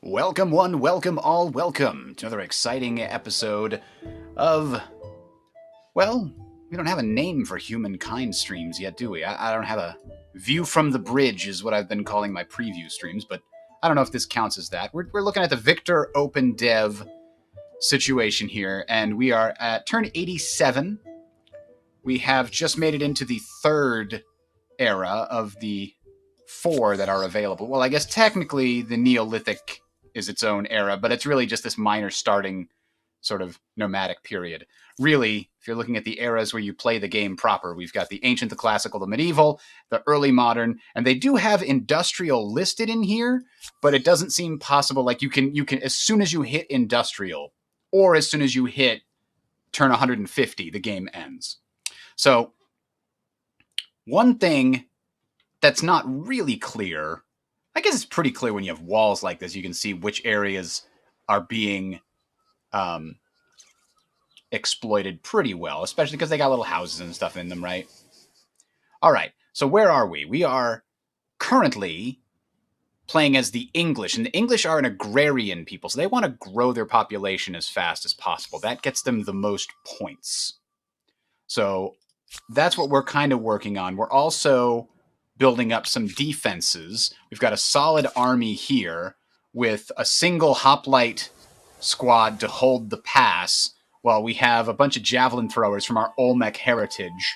Welcome one, welcome all, welcome to another exciting episode of, well, we don't have a name for Humankind streams yet, do we? I don't have a view from the bridge is what I've been calling my preview streams, but I don't know if this counts as that. We're looking at the Victor OpenDev situation here, and we are at turn 87. We have just made it into the third era of the four that are available. Well, I guess technically the Neolithic is its own era, but it's really just this minor starting sort of nomadic period. Really, if you're looking at the eras where you play the game proper, we've got the ancient, the classical, the medieval, the early modern, and they do have industrial listed in here, but it doesn't seem possible. Like you can as soon as you hit industrial, or as soon as you hit turn 150, the game ends. So one thing that's not really clear, I guess it's pretty clear when you have walls like this. You can see which areas are being exploited pretty well, especially because they got little houses and stuff in them, right? All right, so where are we? We are currently playing as the English, and the English are an agrarian people, so they want to grow their population as fast as possible. That gets them the most points. So that's what we're kind of working on. We're also building up some defenses. We've got a solid army here with a single hoplite squad to hold the pass, while we have a bunch of javelin throwers from our Olmec heritage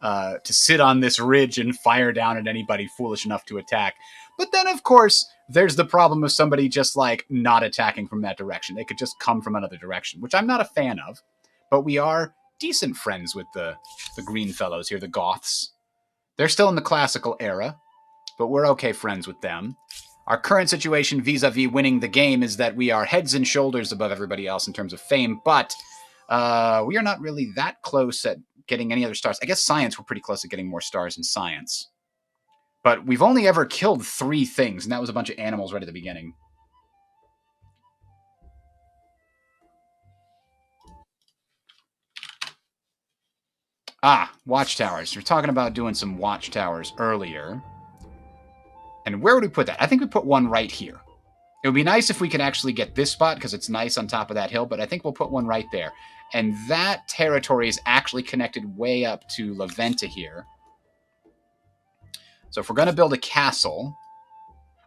to sit on this ridge and fire down at anybody foolish enough to attack. But then, of course, there's the problem of somebody just like not attacking from that direction. They could just come from another direction, which I'm not a fan of. But we are decent friends with the green fellows here, the Goths. They're still in the classical era, but we're okay friends with them. Our current situation vis-a-vis winning the game is that we are heads and shoulders above everybody else in terms of fame, but we are not really that close at getting any other stars. I guess science, we're pretty close to getting more stars in science. But we've only ever killed 3 things, and that was a bunch of animals right at the beginning. Watchtowers. We're talking about doing some watchtowers earlier. And where would we put that? I think we put one right here. It would be nice if we could actually get this spot because it's nice on top of that hill, but I think we'll put one right there. And that territory is actually connected way up to La Venta here. So if we're going to build a castle...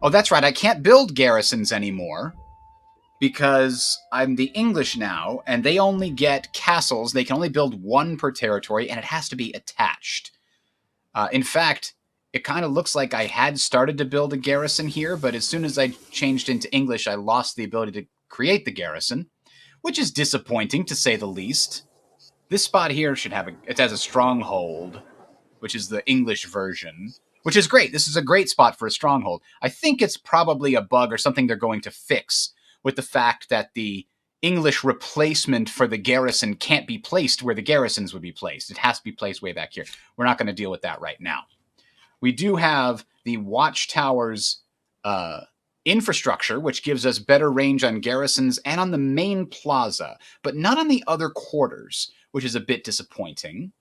Oh, that's right. I can't build garrisons anymore because I'm the English now, and they only get castles. They can only build one per territory, and it has to be attached. In fact, it kind of looks like I had started to build a garrison here, but as soon as I changed into English, I lost the ability to create the garrison, which is disappointing, to say the least. This spot here should have it has a stronghold, which is the English version, which is great. This is a great spot for a stronghold. I think it's probably a bug or something they're going to fix with the fact that the English replacement for the garrison can't be placed where the garrisons would be placed. It has to be placed way back here. We're not going to deal with that right now. We do have the watchtowers infrastructure, which gives us better range on garrisons and on the main plaza, but not on the other quarters, which is a bit disappointing.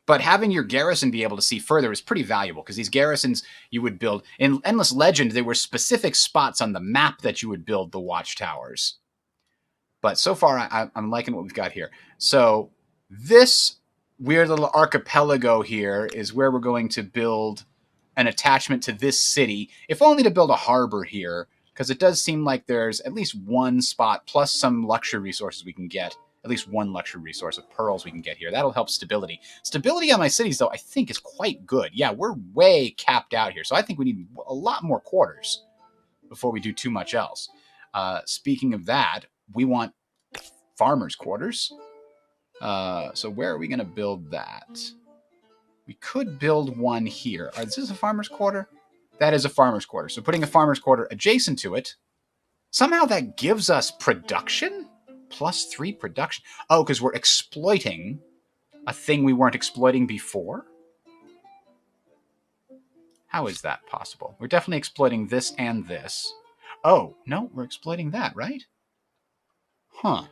But having your garrison be able to see further is pretty valuable, because these garrisons you would build... In Endless Legend, there were specific spots on the map that you would build the watchtowers. But so far, I'm liking what we've got here. So this weird little archipelago here is where we're going to build an attachment to this city, if only to build a harbor here, because it does seem like there's at least one spot, plus some luxury resources we can get. At least one luxury resource of pearls we can get here. That'll help stability. Stability on my cities, though, I think is quite good. Yeah, we're way capped out here, so I think we need a lot more quarters before we do too much else. Speaking of that, we want farmers' quarters. So where are we going to build that? We could build one here. Is this a farmer's quarter? That is a farmer's quarter. So putting a farmer's quarter adjacent to it, somehow that gives us production? +3 production. Oh, because we're exploiting a thing we weren't exploiting before? How is that possible? We're definitely exploiting this and this. Oh, no, we're exploiting that, right? Huh.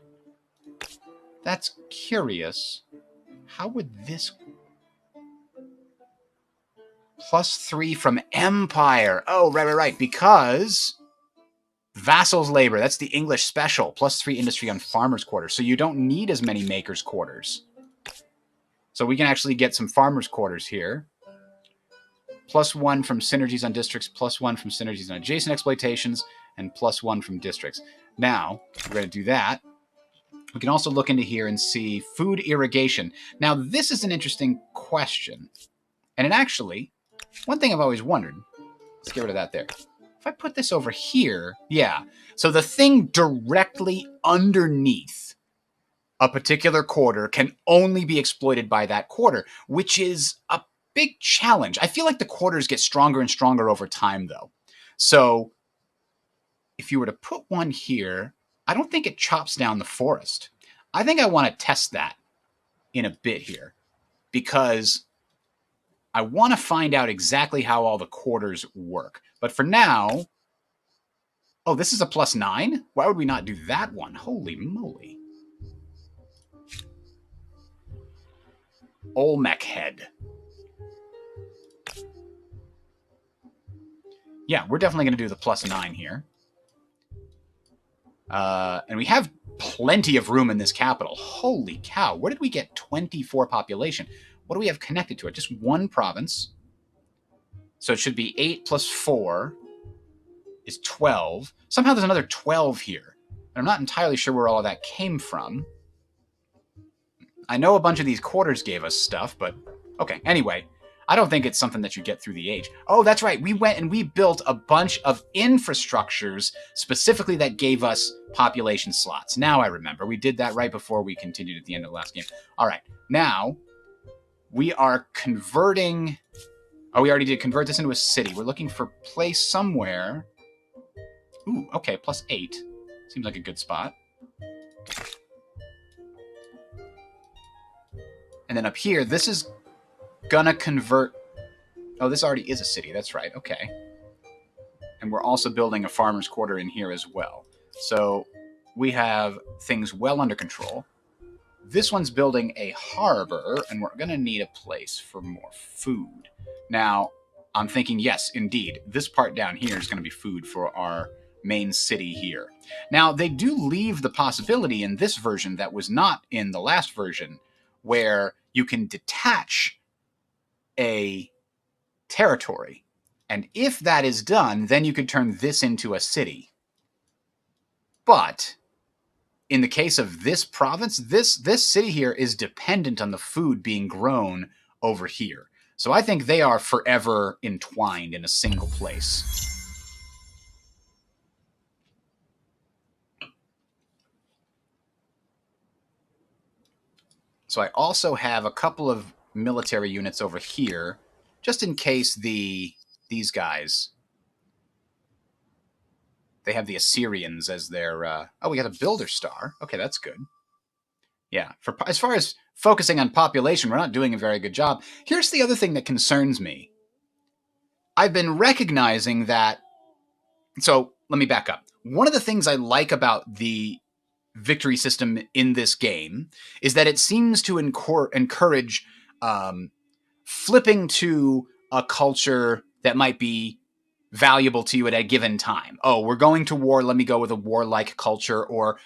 That's curious. How would this... +3 from Empire. Oh, right. Because Vassal's labor, that's the English special, +3 industry on farmers' quarters. So you don't need as many makers' quarters. So we can actually get some farmers' quarters here. +1 from synergies on districts, +1 from synergies on adjacent exploitations, and +1 from districts. Now, we're going to do that. We can also look into here and see food irrigation. Now, this is an interesting question. And it actually, one thing I've always wondered, let's get rid of that there. If I put this over here, yeah. So the thing directly underneath a particular quarter can only be exploited by that quarter, which is a big challenge. I feel like the quarters get stronger and stronger over time, though. So if you were to put one here, I don't think it chops down the forest. I think I want to test that in a bit here, because I want to find out exactly how all the quarters work. But for now, oh, this is a +9? Why would we not do that one? Holy moly. Olmec head. Yeah, we're definitely going to do the +9 here. And we have plenty of room in this capital. Holy cow. Where did we get 24 population? What do we have connected to it? Just one province. So it should be 8 + 4 is 12. Somehow there's another 12 here. I'm not entirely sure where all of that came from. I know a bunch of these quarters gave us stuff, but okay. Anyway, I don't think it's something that you get through the age. Oh, that's right. We went and we built a bunch of infrastructures specifically that gave us population slots. Now I remember. We did that right before we continued at the end of the last game. All right. Now we are converting. Oh, we already did convert this into a city. We're looking for place somewhere. Ooh, okay. +8. Seems like a good spot. And then up here, this is gonna convert. Oh, this already is a city. That's right. Okay. And we're also building a farmer's quarter in here as well. So we have things well under control. This one's building a harbor, and we're gonna need a place for more food. Now, I'm thinking, yes, indeed, this part down here is gonna be food for our main city here. Now, they do leave the possibility in this version that was not in the last version, where you can detach a territory. And if that is done, then you could turn this into a city. But in the case of this province, this city here is dependent on the food being grown over here. So I think they are forever entwined in a single place. So I also have a couple of military units over here, just in case these guys, they have the Assyrians as their. Oh, we got a builder star. Okay, that's good. Yeah, as far as focusing on population, we're not doing a very good job. Here's the other thing that concerns me. I've been recognizing that. So let me back up. One of the things I like about the victory system in this game is that it seems to encourage flipping to a culture that might be valuable to you at a given time. Oh, we're going to war. Let me go with a warlike culture. Or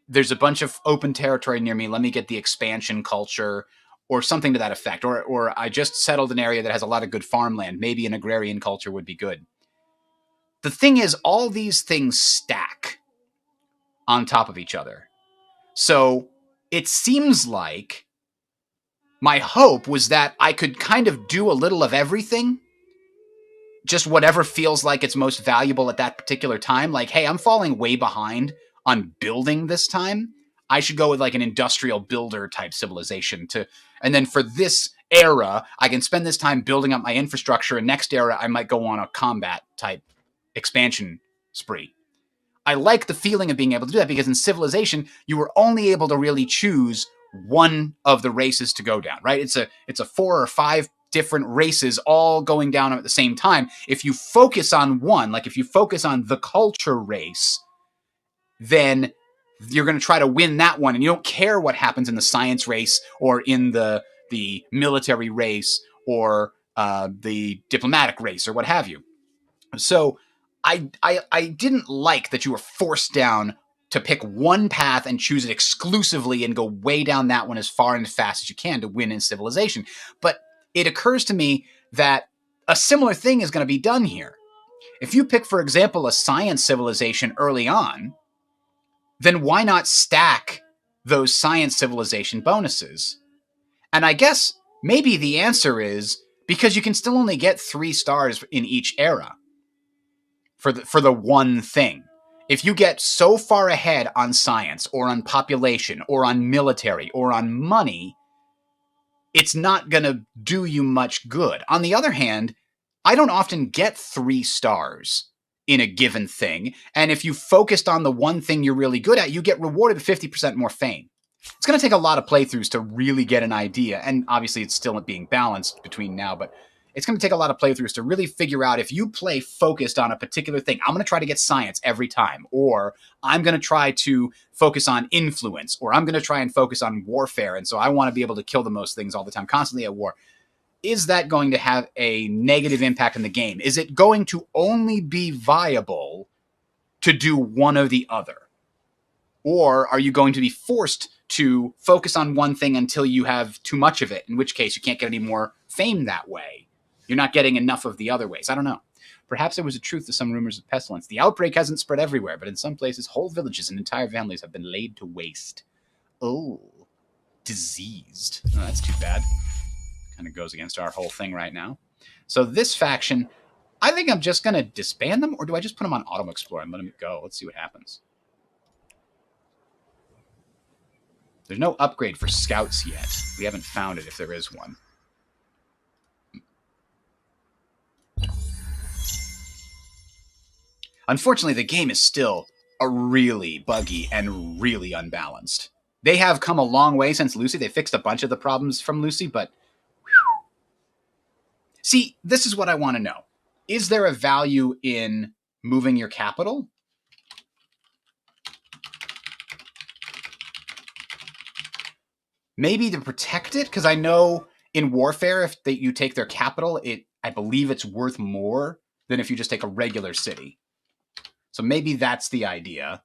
there's a bunch of open territory near me. Let me get the expansion culture, or something to that effect. Or I just settled an area that has a lot of good farmland. Maybe an agrarian culture would be good. The thing is, all these things stack on top of each other. So it seems like my hope was that I could kind of do a little of everything, just whatever feels like it's most valuable at that particular time. Like, hey, I'm falling way behind on building this time. I should go with like an industrial builder type civilization and then for this era, I can spend this time building up my infrastructure, and next era, I might go on a combat type expansion spree. I like the feeling of being able to do that, because in Civilization, you were only able to really choose one of the races to go down, right? It's a 4 or 5 different races all going down at the same time. If you focus on one, like if you focus on the culture race, then you're going to try to win that one, and you don't care what happens in the science race or in the military race or the diplomatic race or what have you. So I didn't like that you were forced down to pick one path and choose it exclusively and go way down that one as far and as fast as you can to win in civilization. But it occurs to me that a similar thing is going to be done here. If you pick, for example, a science civilization early on, then why not stack those science civilization bonuses? And I guess maybe the answer is because you can still only get 3 stars in each era for the one thing. If you get so far ahead on science or on population or on military or on money, it's not going to do you much good. On the other hand, I don't often get 3 stars in a given thing. And if you focused on the one thing you're really good at, you get rewarded 50% more fame. It's going to take a lot of playthroughs to really get an idea. And obviously it's still being balanced between now, but it's going to take a lot of playthroughs to really figure out if you play focused on a particular thing. I'm going to try to get science every time, or I'm going to try to focus on influence, or I'm going to try and focus on warfare. And so I want to be able to kill the most things all the time, constantly at war. Is that going to have a negative impact on the game? Is it going to only be viable to do one or the other? Or are you going to be forced to focus on one thing until you have too much of it, in which case you can't get any more fame that way? You're not getting enough of the other ways. I don't know. Perhaps there was a truth to some rumors of pestilence. The outbreak hasn't spread everywhere, but in some places, whole villages and entire families have been laid to waste. Oh, diseased. Oh, that's too bad. Kind of goes against our whole thing right now. So this faction, I think I'm just going to disband them, or do I just put them on Auto Explorer and let them go? Let's see what happens. There's no upgrade for scouts yet. We haven't found it if there is one. Unfortunately, the game is still really buggy and really unbalanced. They have come a long way since Lucy. They fixed a bunch of the problems from Lucy, but... Whew. See, this is what I want to know. Is there a value in moving your capital? Maybe to protect it? Because I know in warfare, if you take their capital, I believe it's worth more than if you just take a regular city. So maybe that's the idea.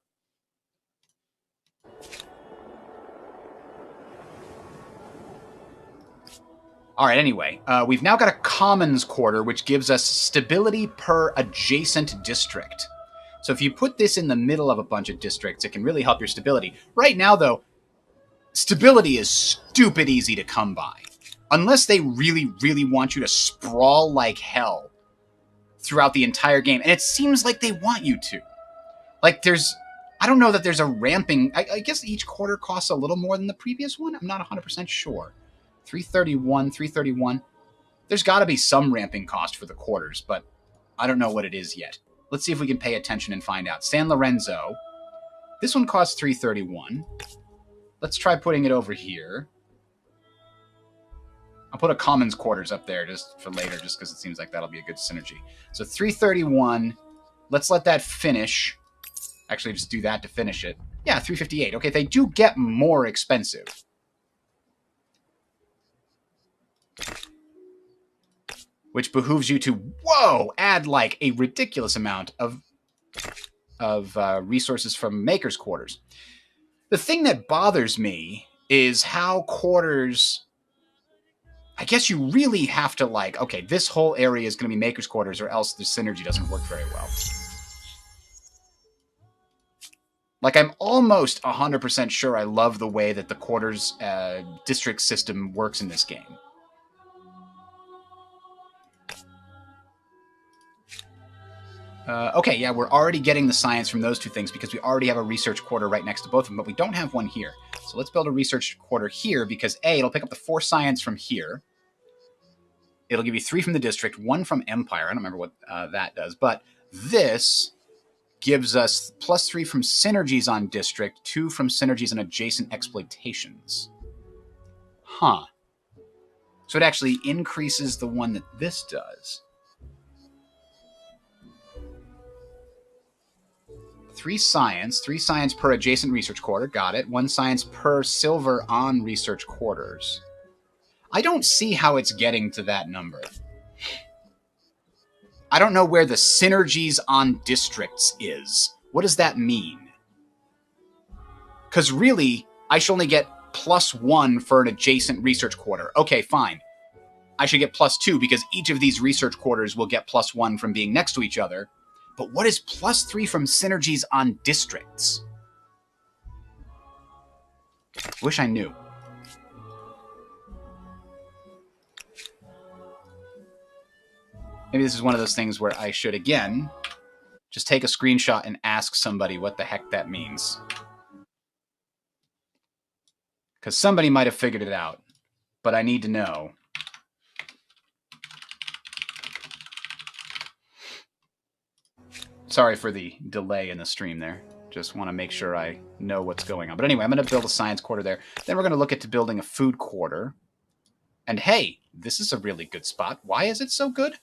All right, anyway, we've now got a commons quarter, which gives us stability per adjacent district. So if you put this in the middle of a bunch of districts, it can really help your stability. Right now, though, stability is stupid easy to come by. Unless they really, really want you to sprawl like hell throughout the entire game. And it seems like they want you to. Like, I don't know that there's a ramping. I guess each quarter costs a little more than the previous one. I'm not 100% sure. 331, 331. There's got to be some ramping cost for the quarters, but I don't know what it is yet. Let's see if we can pay attention and find out. San Lorenzo. This one costs 331. Let's try putting it over here. I'll put a commons quarters up there just for later, just because it seems like that'll be a good synergy. So 331. Let's let that finish. Actually, just do that to finish it. Yeah, 358. Okay, they do get more expensive. Which behooves you to, whoa, add like a ridiculous amount of resources from Maker's Quarters. The thing that bothers me is how quarters... I guess you really have to like, okay, this whole area is going to be Maker's Quarters or else the synergy doesn't work very well. Like, I'm almost 100% sure I love the way that the quarters district system works in this game. Okay, yeah, we're already getting the science from those two things because we already have a research quarter right next to both of them, but we don't have one here. So let's build a research quarter here because, A, it'll pick up the 4 science from here. It'll give you 3 from the district, 1 from Empire. I don't remember what that does, but this gives us +3 from synergies on district, 2 from synergies and adjacent exploitations. Huh. So it actually increases the one that this does. 3 science per adjacent research quarter, got it. 1 science per silver on research quarters. I don't see how it's getting to that number. I don't know where the synergies on districts is. What does that mean? Because really, I should only get +1 for an adjacent research quarter. Okay, fine. I should get +2 because each of these research quarters will get +1 from being next to each other. But what is +3 from synergies on districts? Wish I knew. Maybe this is one of those things where I should, again, just take a screenshot and ask somebody what the heck that means. Because somebody might have figured it out, but I need to know. Sorry for the delay in the stream there. Just want to make sure I know what's going on. But anyway, I'm going to build a science quarter there. Then we're going to look at building a food quarter. And hey, this is a really good spot. Why is it so good?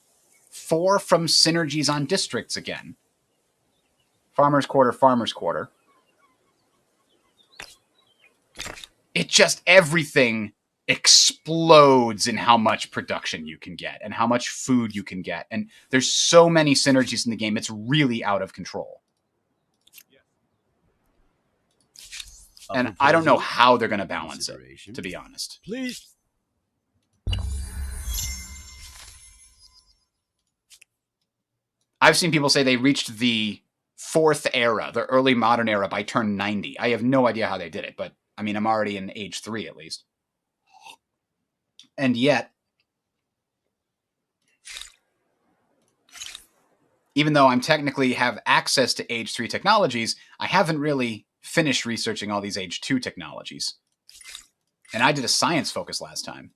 4 from synergies on districts again. Farmers quarter, farmers quarter. It just, everything explodes in how much production you can get and how much food you can get. And there's so many synergies in the game, it's really out of control. And I don't know how they're going to balance it, to be honest. Please. I've seen people say they reached the 4th era, the early modern era, by turn 90. I have no idea how they did it, but I mean, I'm already in age 3 at least. And yet, even though I'm technically have access to age 3 technologies, I haven't really finished researching all these age 2 technologies. And I did a science focus last time.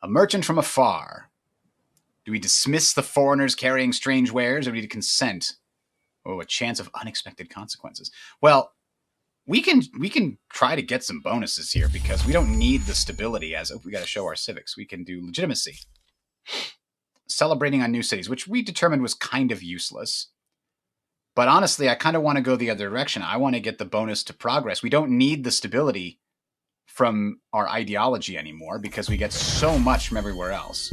A merchant from afar. Do we dismiss the foreigners carrying strange wares, or do we consent? Oh, a chance of unexpected consequences. Well, we can try to get some bonuses here because we don't need the stability as we got to show our civics. We can do legitimacy. Celebrating on new cities, which we determined was kind of useless. But honestly, I kind of want to go the other direction. I want to get the bonus to progress. We don't need the stability from our ideology anymore because we get so much from everywhere else.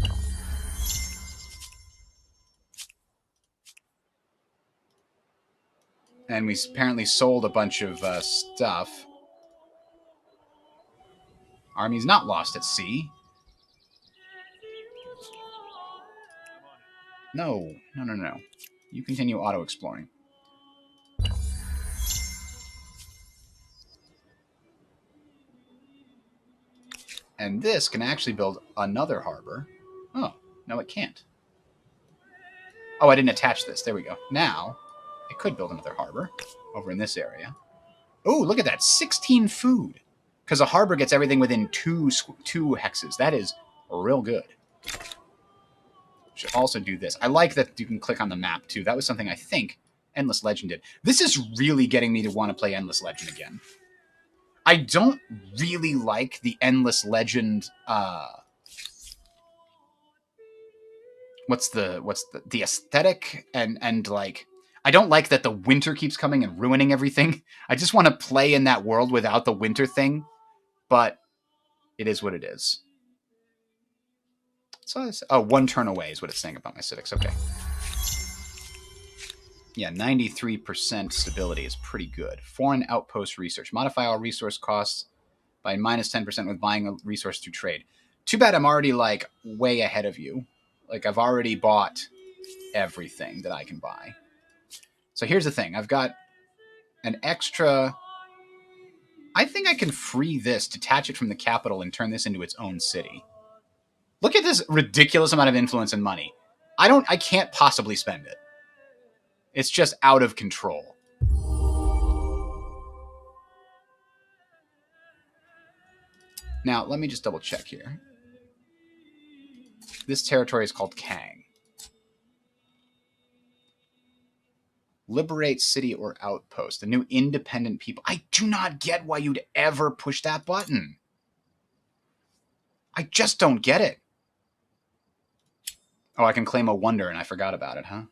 And we apparently sold a bunch of stuff. Army's not lost at sea. No. You continue auto-exploring. And this can actually build another harbor. Oh, no it can't. Oh, I didn't attach this. There we go. Now, it could build another harbor over in this area. Oh, look at that. 16 food. Because a harbor gets everything within two hexes. That is real good. Should also do this. I like that you can click on the map, too. That was something I think Endless Legend did. This is really getting me to want to play Endless Legend again. I don't really like the Endless Legend... What's the aesthetic and like... I don't like that the winter keeps coming and ruining everything. I just want to play in that world without the winter thing. But it is what it is. So, oh, 1 turn away is what it's saying about my civics. Okay. Yeah, 93% stability is pretty good. Foreign outpost research. Modify all resource costs by -10% with buying a resource through trade. Too bad I'm already, like, way ahead of you. Like, I've already bought everything that I can buy. So here's the thing. I've got an extra... I think I can free this, detach it from the capital, and turn this into its own city. Look at this ridiculous amount of influence and money. I can't possibly spend it. It's just out of control. Now, let me just double check here. This territory is called Kang. Liberate city or outpost. The new independent people. I do not get why you'd ever push that button. I just don't get it. Oh, I can claim a wonder and I forgot about it, huh?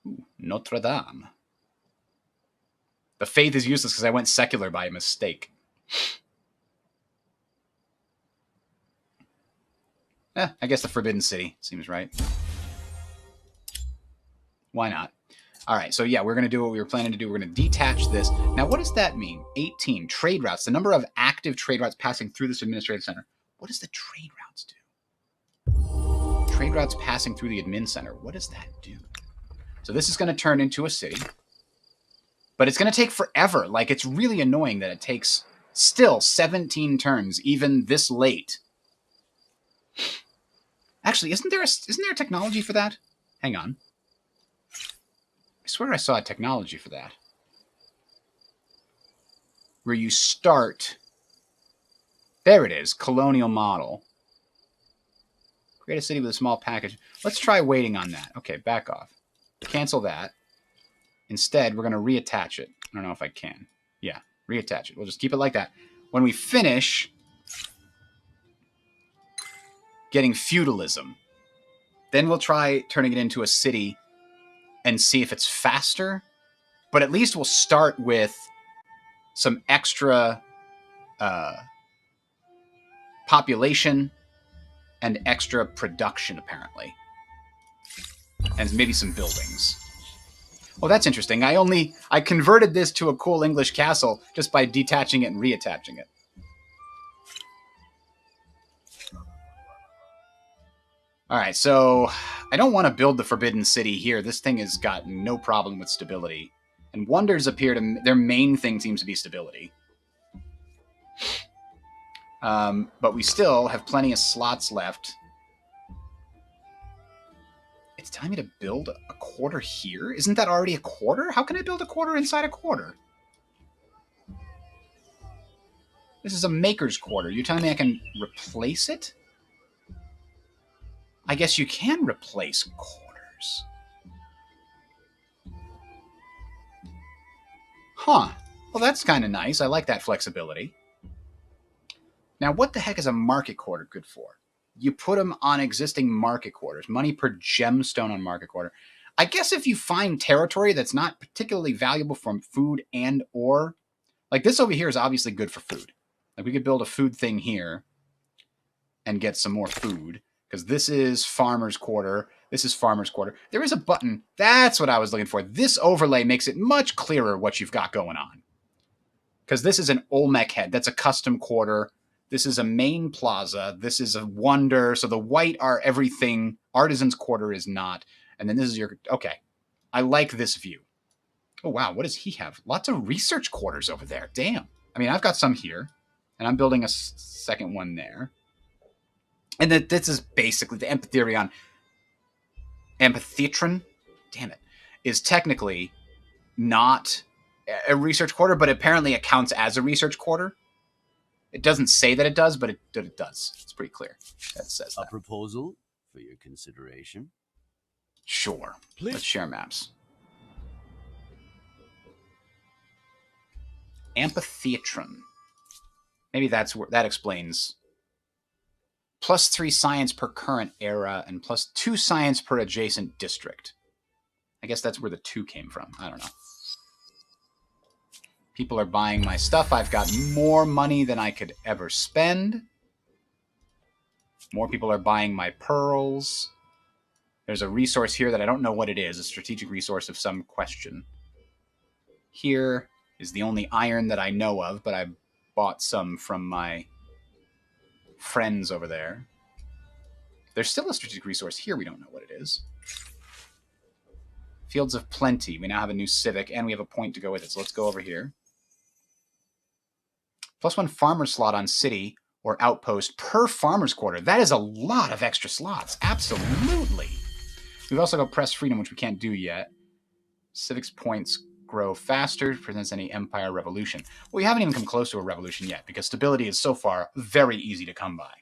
Ooh, Notre Dame. The faith is useless because I went secular by mistake. I guess the Forbidden City seems right. Why not? All right, so yeah, we're going to do what we were planning to do. We're going to detach this. Now, what does that mean? 18, trade routes. The number of active trade routes passing through this administrative center. What does the trade routes do? Trade routes passing through the admin center. What does that do? So this is going to turn into a city. But it's going to take forever. Like, it's really annoying that it takes still 17 turns, even this late. Actually, isn't there a technology for that? Hang on. I swear I saw a technology for that. Where you start... There it is. Colonial model. Create a city with a small package. Let's try waiting on that. Okay, back off. Cancel that. Instead, we're going to reattach it. I don't know if I can. Yeah, reattach it. We'll just keep it like that. When we finish getting feudalism, then we'll try turning it into a city and see if it's faster. But at least we'll start with some extra population and extra production, apparently. And maybe some buildings. Oh, that's interesting. I converted this to a cool English castle just by detaching it and reattaching it. All right, so I don't want to build the Forbidden City here. This thing has got no problem with stability. And wonders appear to... Their main thing seems to be stability. But we still have plenty of slots left. It's telling me to build a quarter here? Isn't that already a quarter? How can I build a quarter inside a quarter? This is a maker's quarter. You're telling me I can replace it? I guess you can replace quarters. Huh. Well, that's kind of nice. I like that flexibility. Now, what the heck is a market quarter good for? You put them on existing market quarters. Money per gemstone on market quarter. I guess if you find territory that's not particularly valuable from food and or... Like this over here is obviously good for food. Like we could build a food thing here and get some more food. Because this is farmer's quarter. This is farmer's quarter. There is a button. That's what I was looking for. This overlay makes it much clearer what you've got going on. Because this is an Olmec head. That's a custom quarter. This is a main plaza. This is a wonder. So the white are everything. Artisan's quarter is not. And then this is your... Okay. I like this view. Oh, wow. What does he have? Lots of research quarters over there. Damn. I mean, I've got some here. And I'm building a second one there. And that this is basically the Amphitheatron. Damn it. Is technically not a research quarter, but apparently it counts as a research quarter. It doesn't say that it does, but it does. It's pretty clear that it says that. A proposal for your consideration? Sure. Please. Let's share maps. Amphitheatron. Maybe that's where that explains. +3 science per current era and +2 science per adjacent district. I guess that's where the 2 came from. I don't know. People are buying my stuff. I've got more money than I could ever spend. More people are buying my pearls. There's a resource here that I don't know what it is. A strategic resource of some question. Here is the only iron that I know of, but I bought some from my friends over there. There's still a strategic resource here. We don't know what it is. Fields of Plenty. We now have a new civic, and we have a point to go with it. So let's go over here. +1 farmer slot on city or outpost per farmer's quarter. That is a lot of extra slots. Absolutely. We've also got press freedom, which we can't do yet. Civics points grow faster. Presents any empire revolution. Well, we haven't even come close to a revolution yet because stability is so far very easy to come by.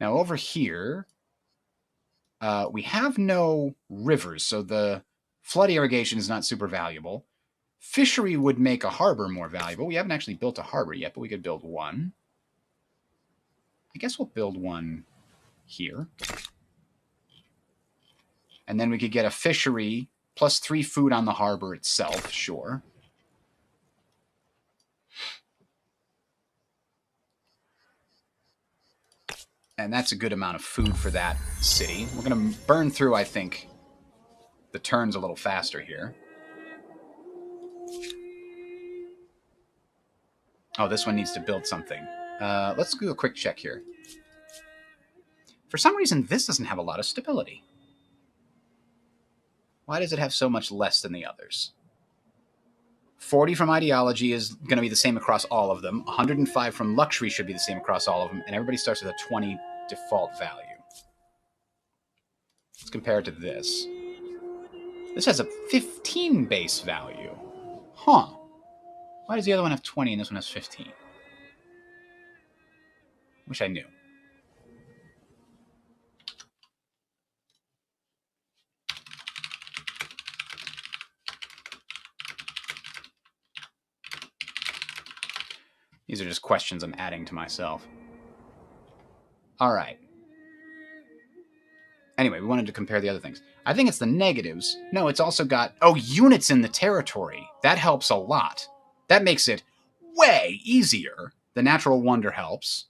Now over here, we have no rivers, so the flood irrigation is not super valuable. Fishery would make a harbor more valuable. We haven't actually built a harbor yet, but we could build one. I guess we'll build one here. And then we could get a fishery +3 food on the harbor itself, sure. And that's a good amount of food for that city. We're going to burn through, I think, the turns a little faster here. Oh, this one needs to build something. Let's do a quick check here. For some reason, this doesn't have a lot of stability. Why does it have so much less than the others? 40 from ideology is going to be the same across all of them. 105 from luxury should be the same across all of them. And everybody starts with a 20 default value. Let's compare it to this. This has a 15 base value. Huh. Why does the other one have 20 and this one has 15? Wish I knew. These are just questions I'm adding to myself. All right. Anyway, we wanted to compare the other things. I think it's the negatives. No, it's also got, units in the territory. That helps a lot. That makes it way easier. The natural wonder helps.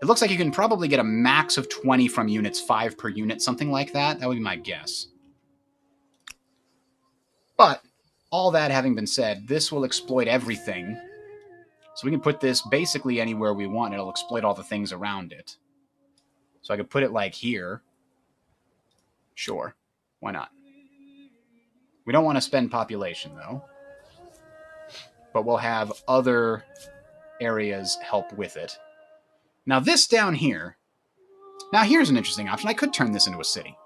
It looks like you can probably get a max of 20 from units, 5 per unit, something like that. That would be my guess. But all that having been said, this will exploit everything. So we can put this basically anywhere we want. It'll exploit all the things around it. So I could put it like here. Sure. Why not? We don't want to spend population, though. But we'll have other areas help with it. Now this down here. Now here's an interesting option. I could turn this into a city.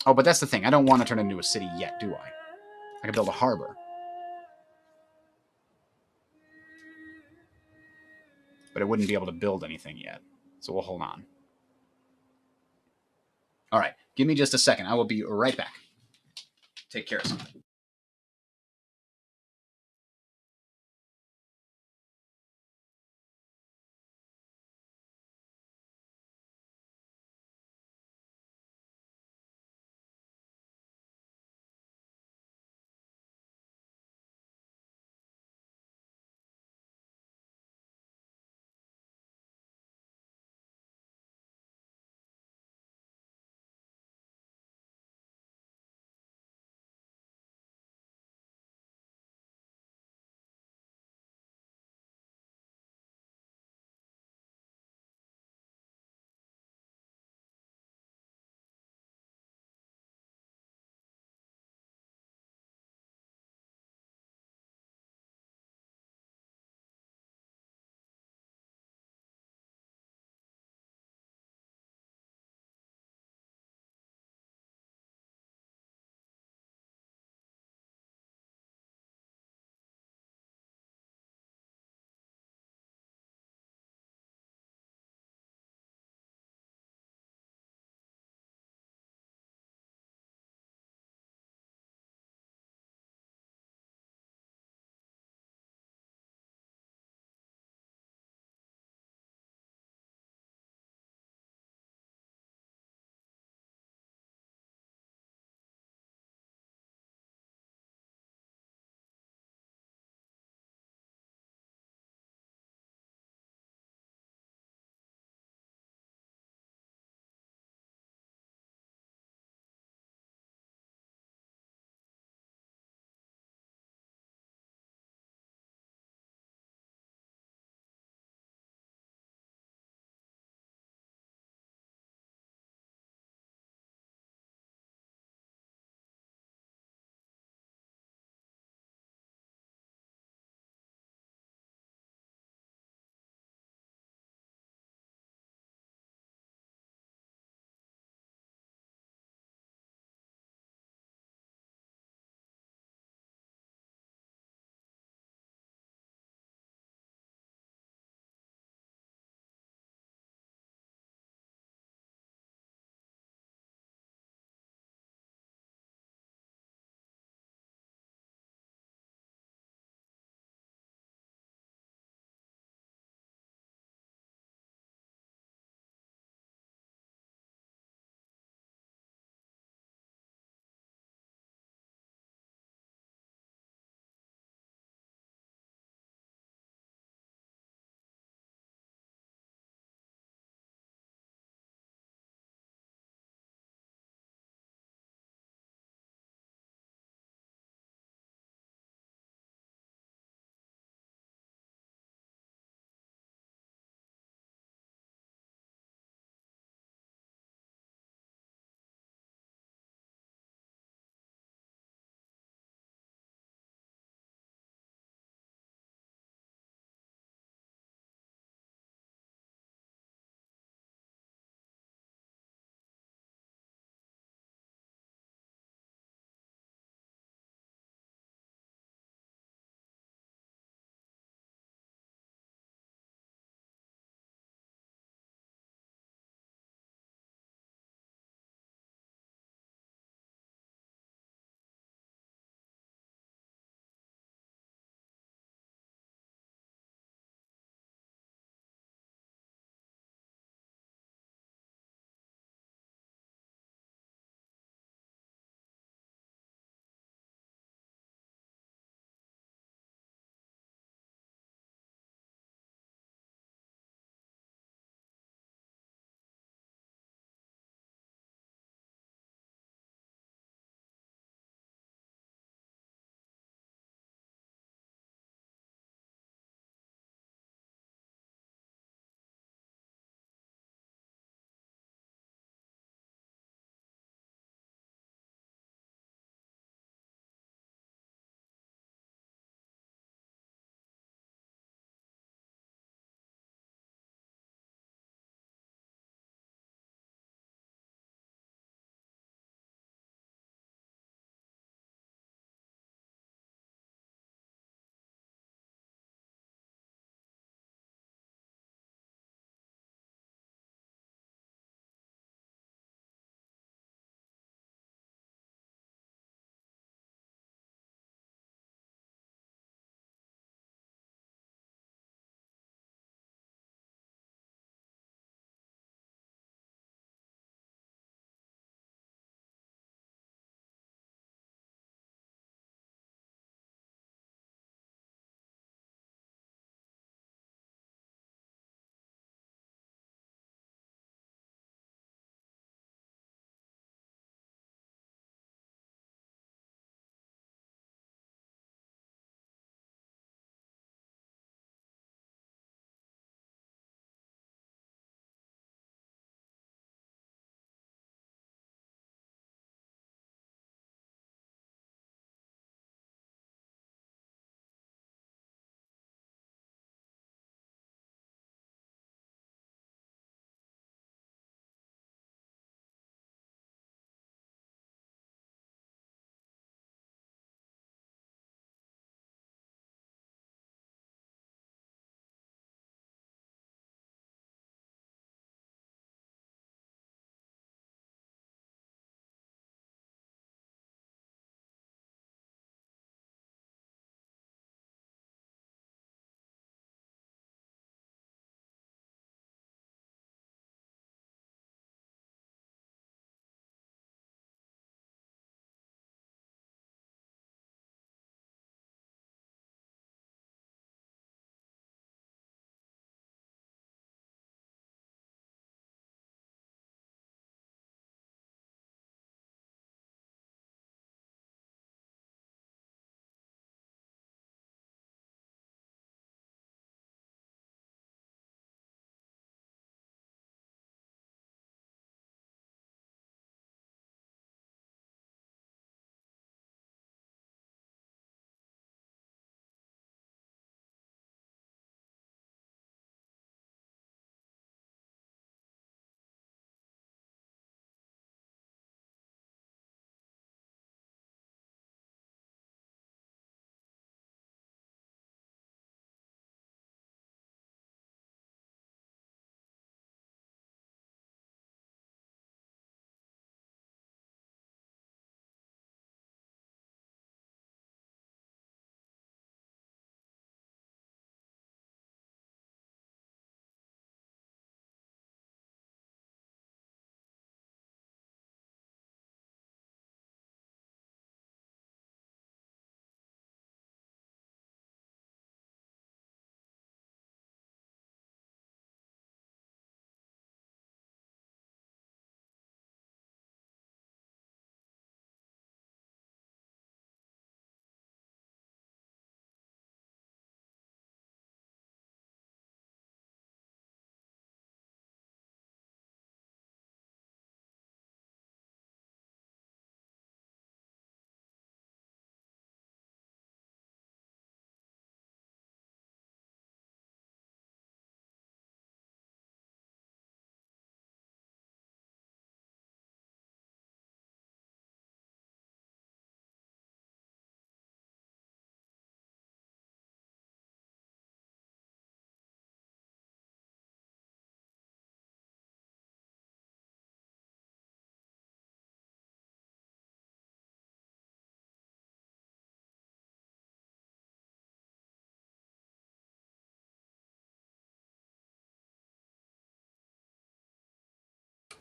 Oh, but that's the thing. I don't want to turn it into a city yet, do I? I could build a harbor. But it wouldn't be able to build anything yet. So we'll hold on. All right. Give me just a second. I will be right back. Take care of something.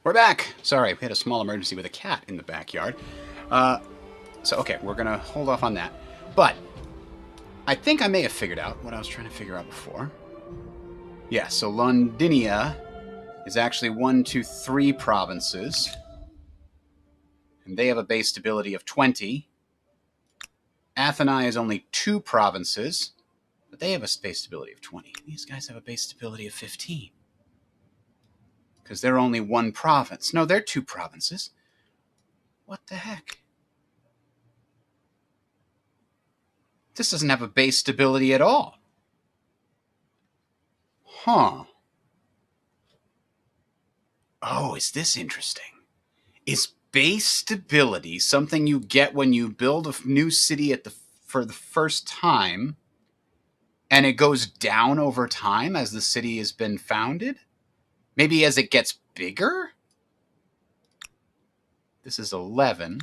We're back! Sorry, we had a small emergency with a cat in the backyard. Okay, we're gonna hold off on that. But, I think I may have figured out what I was trying to figure out before. Yeah, so Londinia is actually 1, 2, 3 provinces. And they have a base stability of 20. Atheni is only 2 provinces, but they have a base stability of 20. These guys have a base stability of 15. Because they're only 1 province. No, they're 2 provinces. What the heck? This doesn't have a base stability at all. Huh. Oh, is this interesting? Is base stability something you get when you build a new city for the first time, and it goes down over time as the city has been founded? Maybe as it gets bigger? This is 11,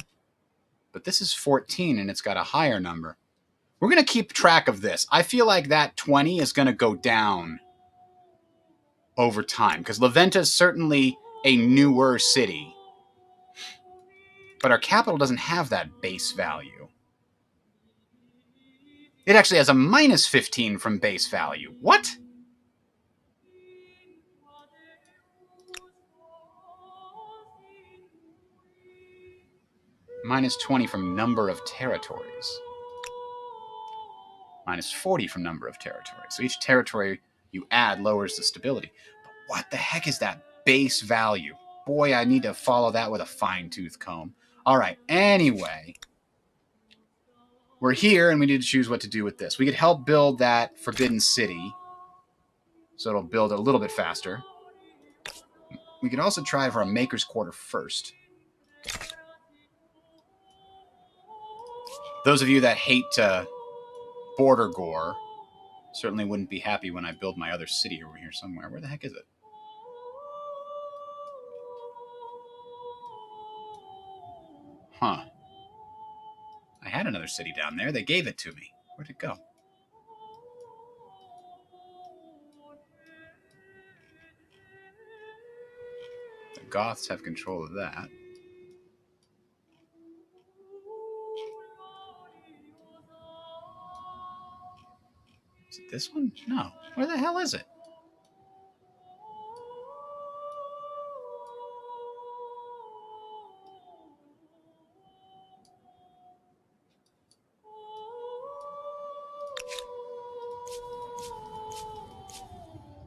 but this is 14, and it's got a higher number. We're going to keep track of this. I feel like that 20 is going to go down over time, because La Venta is certainly a newer city. But our capital doesn't have that base value. It actually has a minus 15 from base value. What? Minus 20 from number of territories. Minus 40 from number of territories. So each territory you add lowers the stability. But what the heck is that base value? Boy, I need to follow that with a fine-tooth comb. All right, anyway. We're here, and we need to choose what to do with this. We could help build that Forbidden City, so it'll build a little bit faster. We could also try for a Maker's Quarter first. Those of you that hate border gore certainly wouldn't be happy when I build my other city over here somewhere. Where the heck is it? Huh. I had another city down there. They gave it to me. Where'd it go? The Goths have control of that. Is it this one? No. Where the hell is it?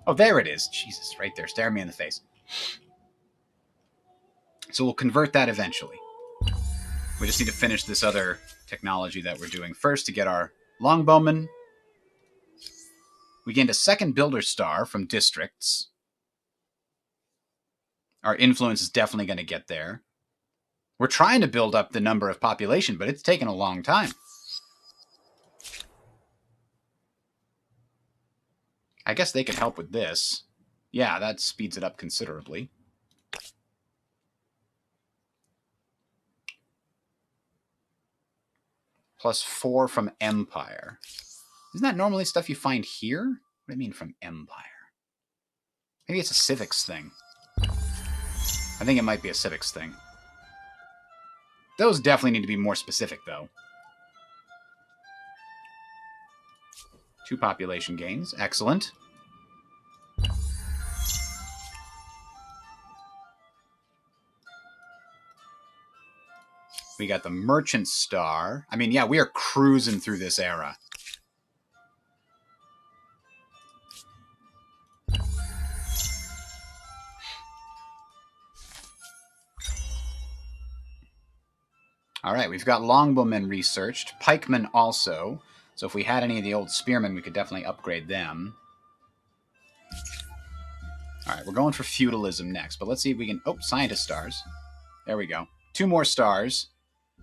Oh, there it is. Jesus, right there, staring me in the face. So we'll convert that eventually. We just need to finish this other technology that we're doing first to get our longbowmen. We gained a second builder star from districts. Our influence is definitely going to get there. We're trying to build up the number of population, but it's taken a long time. I guess they could help with this. Yeah, that speeds it up considerably. Plus 4 from Empire. Isn't that normally stuff you find here? What do I mean from Empire? Maybe it's a civics thing. I think it might be a civics thing. Those definitely need to be more specific, though. 2 population gains. Excellent. We got the Merchant Star. I mean, yeah, we are cruising through this era. All right, we've got longbowmen researched. Pikemen also. So if we had any of the old spearmen, we could definitely upgrade them. All right, we're going for feudalism next. But let's see if we can... Oh, scientist stars. There we go. 2 more stars.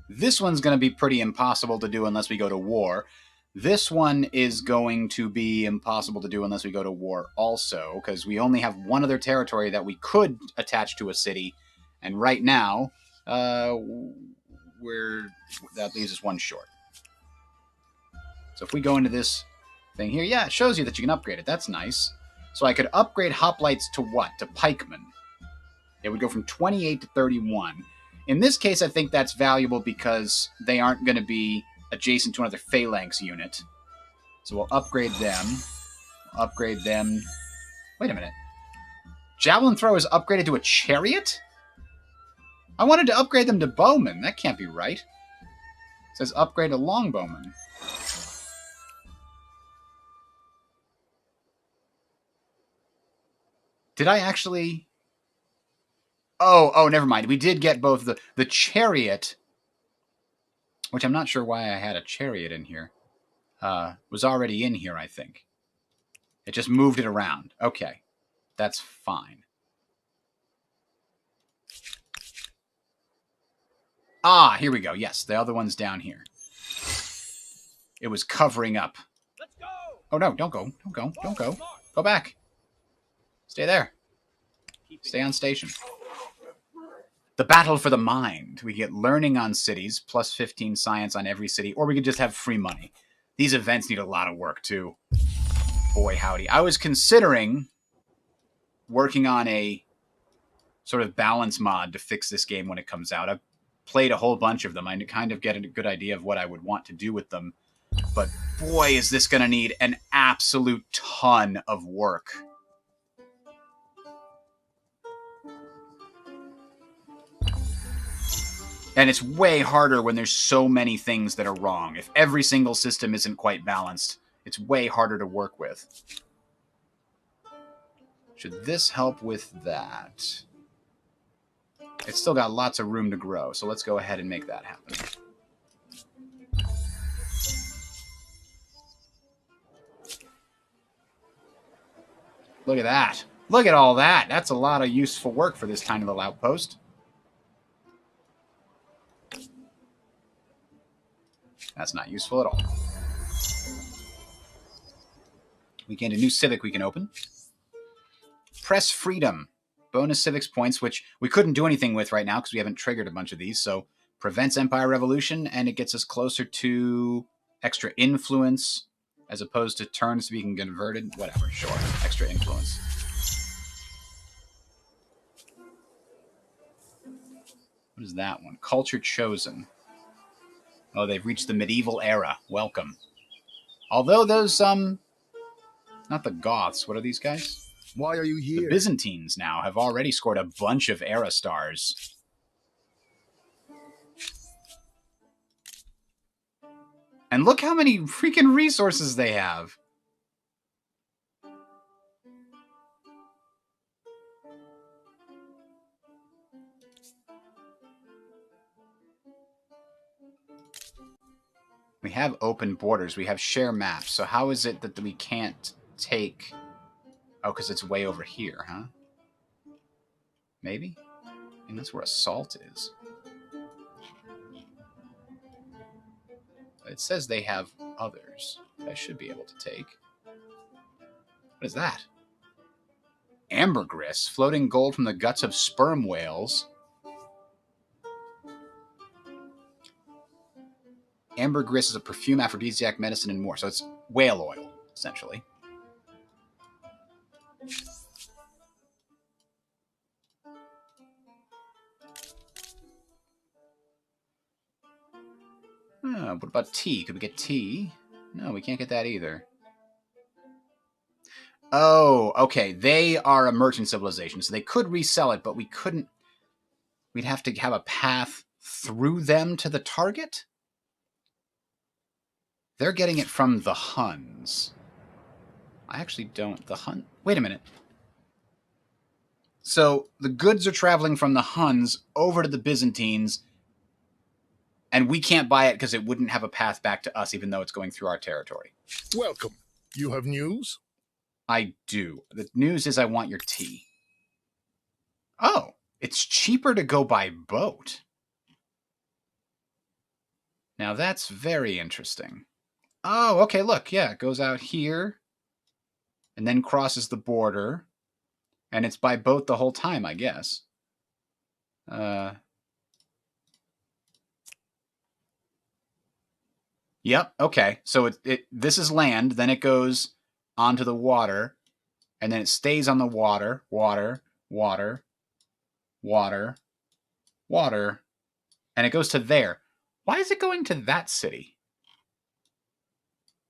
This one's going to be pretty impossible to do unless we go to war. This one is going to be impossible to do unless we go to war also, because we only have one other territory that we could attach to a city. And right now, that leaves us 1 short. So if we go into this thing here, yeah, it shows you that you can upgrade it. That's nice. So I could upgrade hoplites to what? To pikemen. It would go from 28 to 31. In this case, I think that's valuable because they aren't going to be adjacent to another phalanx unit. So we'll upgrade them. Upgrade them. Wait a minute. Javelin throw is upgraded to a chariot? I wanted to upgrade them to bowmen. That can't be right. It says upgrade to longbowmen. Did I actually... Oh, never mind. We did get both the chariot, which I'm not sure why I had a chariot in here, was already in here, I think. It just moved it around. Okay. That's fine. Ah, here we go. Yes, the other one's down here. It was covering up. Let's go. Oh, no, don't go. Don't go. Don't go. Go back. Stay there. Stay on station. The battle for the mind. We get learning on cities, plus 15 science on every city, or we could just have free money. These events need a lot of work, too. Boy, howdy. I was considering working on a sort of balance mod to fix this game when it comes out. I've played a whole bunch of them. I kind of get a good idea of what I would want to do with them. But boy, is this going to need an absolute ton of work. And it's way harder when there's so many things that are wrong. If every single system isn't quite balanced, it's way harder to work with. Should this help with that? It's still got lots of room to grow, so let's go ahead and make that happen. Look at that. Look at all that. That's a lot of useful work for this tiny little outpost. That's not useful at all. We gained a new civic we can open. Press Freedom. Bonus civics points, which we couldn't do anything with right now because we haven't triggered a bunch of these. So prevents Empire Revolution, and it gets us closer to extra influence as opposed to turns being converted. Whatever, sure. Extra influence. What is that one? Culture Chosen. Oh, they've reached the medieval era. Welcome. Although those, not the Goths. What are these guys? Why are you here? The Byzantines now have already scored a bunch of era stars. And look how many freaking resources they have. We have open borders. We have share maps. So how is it that we can't take... Oh, because it's way over here, huh? Maybe? I mean, that's where assault is. It says they have others that I should be able to take. What is that? Ambergris, floating gold from the guts of sperm whales. Ambergris is a perfume, aphrodisiac, medicine, and more. So it's whale oil, essentially. What about tea? Could we get tea? No, we can't get that either. Oh, okay. They are a merchant civilization, so they could resell it, but we couldn't... We'd have to have a path through them to the target? They're getting it from the Huns. I actually don't... The Hun... Wait a minute. So the goods are traveling from the Huns over to the Byzantines, and we can't buy it because it wouldn't have a path back to us, even though it's going through our territory. Welcome. You have news? I do. The news is I want your tea. Oh, it's cheaper to go by boat. Now that's very interesting. Oh, okay, look. Yeah, it goes out here and then crosses the border. And it's by boat the whole time, I guess. Yep, okay. So this is land, then it goes onto the water, and then it stays on the water, water, water, water, and it goes to there. Why is it going to that city?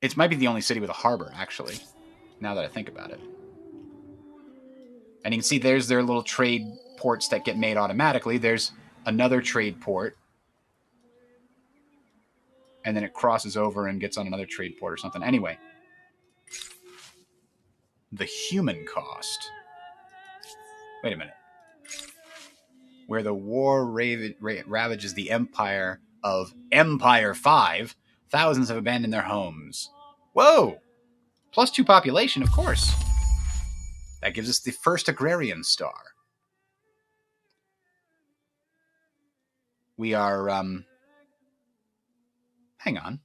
It might be the only city with a harbor, actually, now that I think about it. And you can see there's their little trade ports that get made automatically. There's another trade port. And then it crosses over and gets on another trade port or something. Anyway. The human cost. Wait a minute. Where the war ravages the empire of Empire 5, thousands have abandoned their homes. Whoa! +2 population, of course. That gives us the first agrarian star. We are, hang on.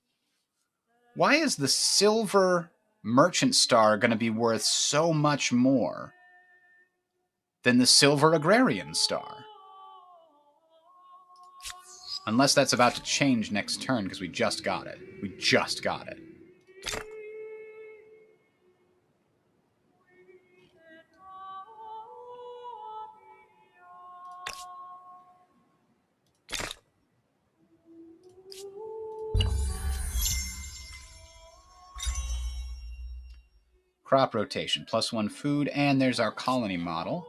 Why is the silver merchant star going to be worth so much more than the silver agrarian star? Unless that's about to change next turn, because we just got it. We just got it. Crop rotation, +1 food, and there's our colony model.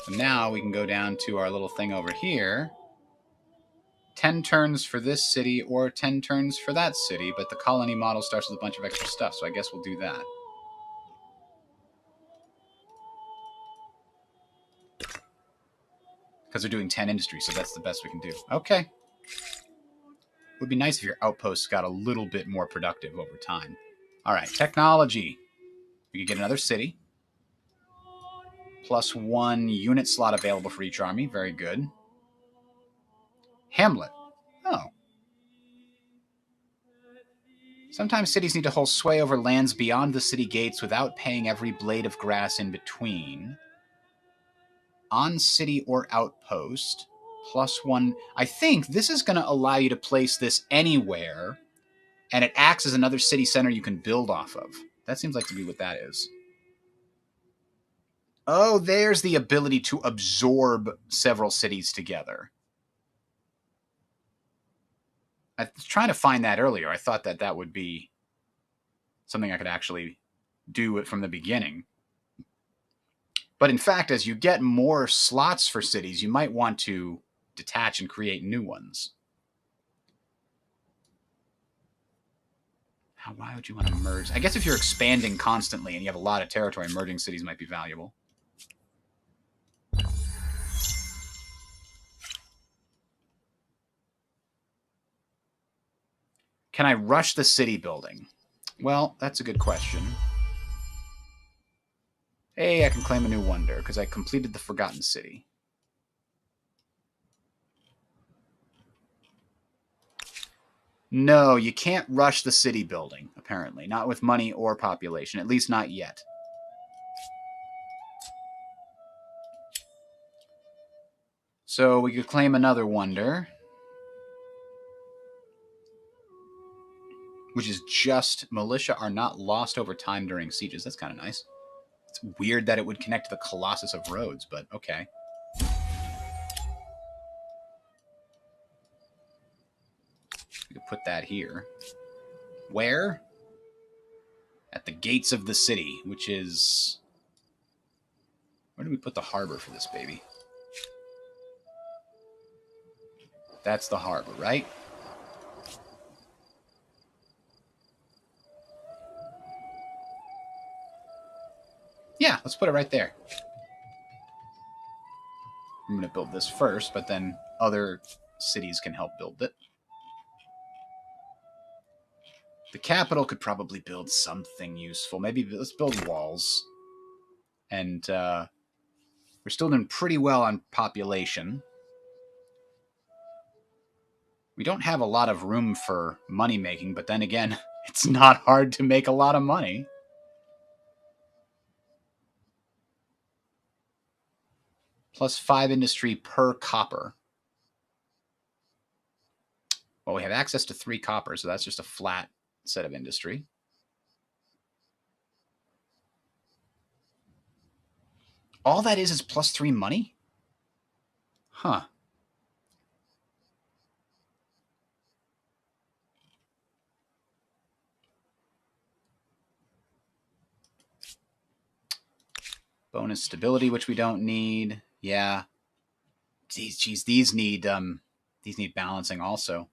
So now we can go down to our little thing over here. 10 turns for this city or 10 turns for that city, but the colony model starts with a bunch of extra stuff, so I guess we'll do that. Because they're doing 10 industries, so that's the best we can do. Okay. Would be nice if your outposts got a little bit more productive over time. All right, technology. We could get another city. +1 unit slot available for each army. Very good. Hamlet. Oh. Sometimes cities need to hold sway over lands beyond the city gates without paying every blade of grass in between. On city or outpost. +1. I think this is going to allow you to place this anywhere, and it acts as another city center you can build off of. That seems like to be what that is. Oh, there's the ability to absorb several cities together. I was trying to find that earlier. I thought that that would be something I could actually do it from the beginning. But in fact, as you get more slots for cities, you might want to detach and create new ones. Why would you want to merge? I guess if you're expanding constantly and you have a lot of territory, merging cities might be valuable. Can I rush the city building? Well, that's a good question. Hey, I can claim a new wonder because I completed the Forgotten City. No, you can't rush the city building, apparently. Not with money or population, at least not yet. So we could claim another wonder, which is just militia are not lost over time during sieges. That's kind of nice. It's weird that it would connect to the Colossus of Rhodes, but okay. We could put that here. Where? At the gates of the city, which is... Where do we put the harbor for this baby? That's the harbor, right? Yeah, let's put it right there. I'm going to build this first, but then other cities can help build it. The capital could probably build something useful. Maybe let's build walls. And we're still doing pretty well on population. We don't have a lot of room for money making, but then again, it's not hard to make a lot of money. +5 industry per copper. Well, we have access to 3 copper, so that's just a flat set of industry. All that is +3 money? Huh. Bonus stability, which we don't need. Yeah. Geez, these need balancing also.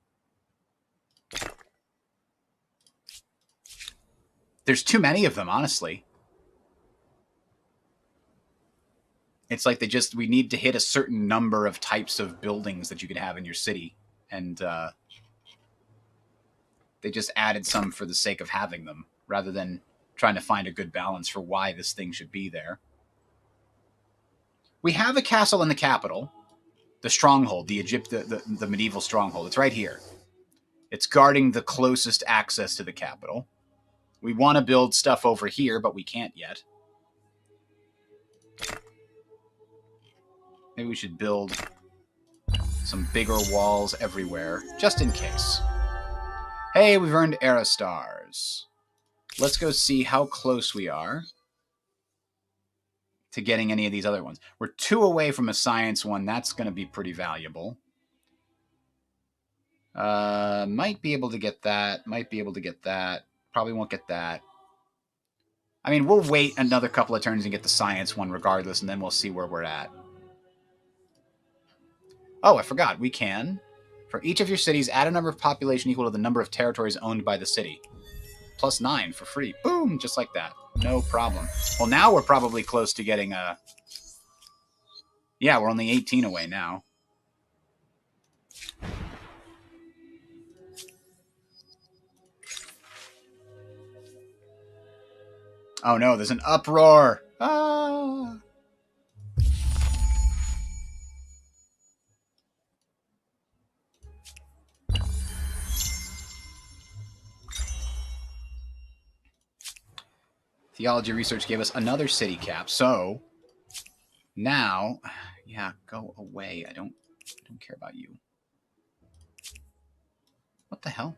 There's too many of them, honestly. It's like we need to hit a certain number of types of buildings that you could have in your city. And they just added some for the sake of having them, rather than trying to find a good balance for why this thing should be there. We have a castle in the capital, the stronghold, the medieval stronghold. It's right here. It's guarding the closest access to the capital. We want to build stuff over here, but we can't yet. Maybe we should build some bigger walls everywhere, just in case. Hey, we've earned era stars. Let's go see how close we are to getting any of these other ones. We're 2 away from a science one. That's going to be pretty valuable. Might be able to get that. Might be able to get that. Probably won't get that. I mean, we'll wait another couple of turns and get the science one regardless, and then we'll see where we're at. Oh, I forgot. We can. For each of your cities, add a number of population equal to the number of territories owned by the city. +9 for free. Boom! Just like that. No problem. Well, now we're probably close to getting a... Yeah, we're only 18 away now. Oh no, there's an uproar! Ah! Theology research gave us another city cap, so now, yeah, go away. I don't care about you. What the hell?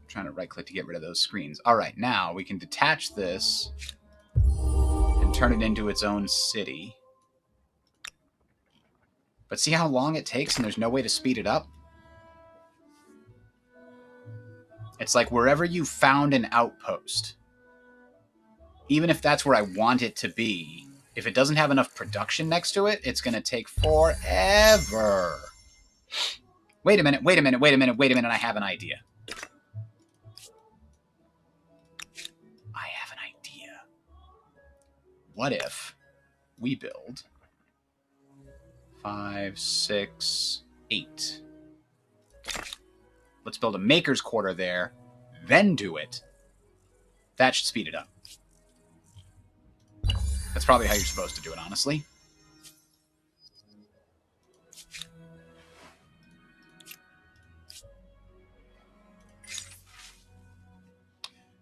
I'm trying to right-click to get rid of those screens. All right, now we can detach this and turn it into its own city. But see how long it takes and there's no way to speed it up? It's like wherever you found an outpost, even if that's where I want it to be, if it doesn't have enough production next to it, it's going to take forever. Wait a minute, wait a minute, wait a minute, wait a minute, I have an idea. I have an idea. What if we build 5, 6, 8. Let's build a maker's quarter there, then do it. That should speed it up. That's probably how you're supposed to do it, honestly.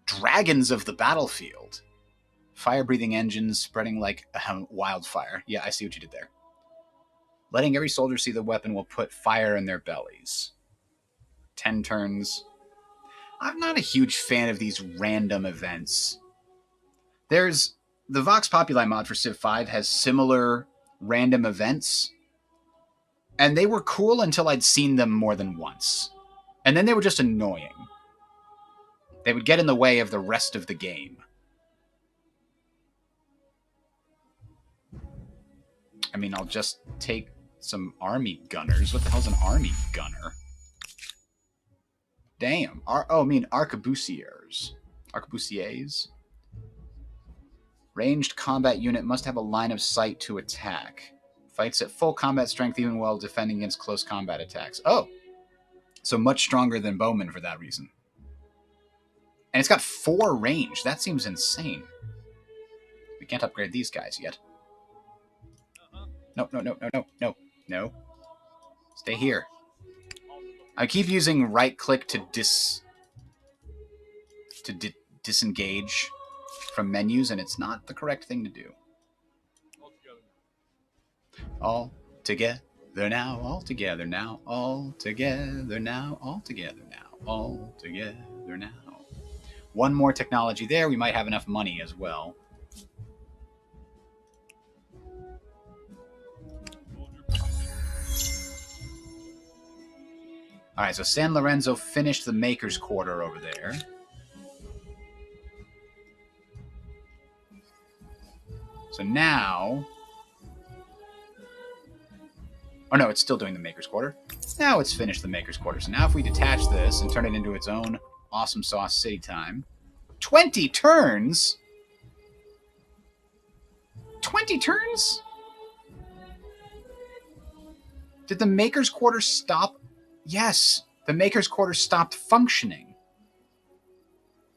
Dragons of the battlefield. Fire-breathing engines spreading like wildfire. Yeah, I see what you did there. Letting every soldier see the weapon will put fire in their bellies. 10 turns. I'm not a huge fan of these random events. There's... The Vox Populi mod for Civ 5 has similar random events, and they were cool until I'd seen them more than once. And then they were just annoying. They would get in the way of the rest of the game. I mean, I'll just take some army gunners. What the hell's an army gunner? Damn. I mean arquebusiers. Arquebusiers. Ranged combat unit must have a line of sight to attack. Fights at full combat strength even while defending against close combat attacks. Oh. So much stronger than bowmen for that reason. And it's got 4 range. That seems insane. We can't upgrade these guys yet. No, no, no, no, no, no, no. Stay here. I keep using right-click to disengage from menus, and it's not the correct thing to do. All together now, all together now, all together now, all together now, all together smoother now. One more technology there, we might have enough money as well. Alright, so San Lorenzo finished the Maker's Quarter over there. So now... Oh no, it's still doing the Maker's Quarter. Now it's finished the Maker's Quarter. So now if we detach this and turn it into its own awesome sauce city time... 20 turns? 20 turns? Did the Maker's Quarter stop? Yes, the Maker's Quarter stopped functioning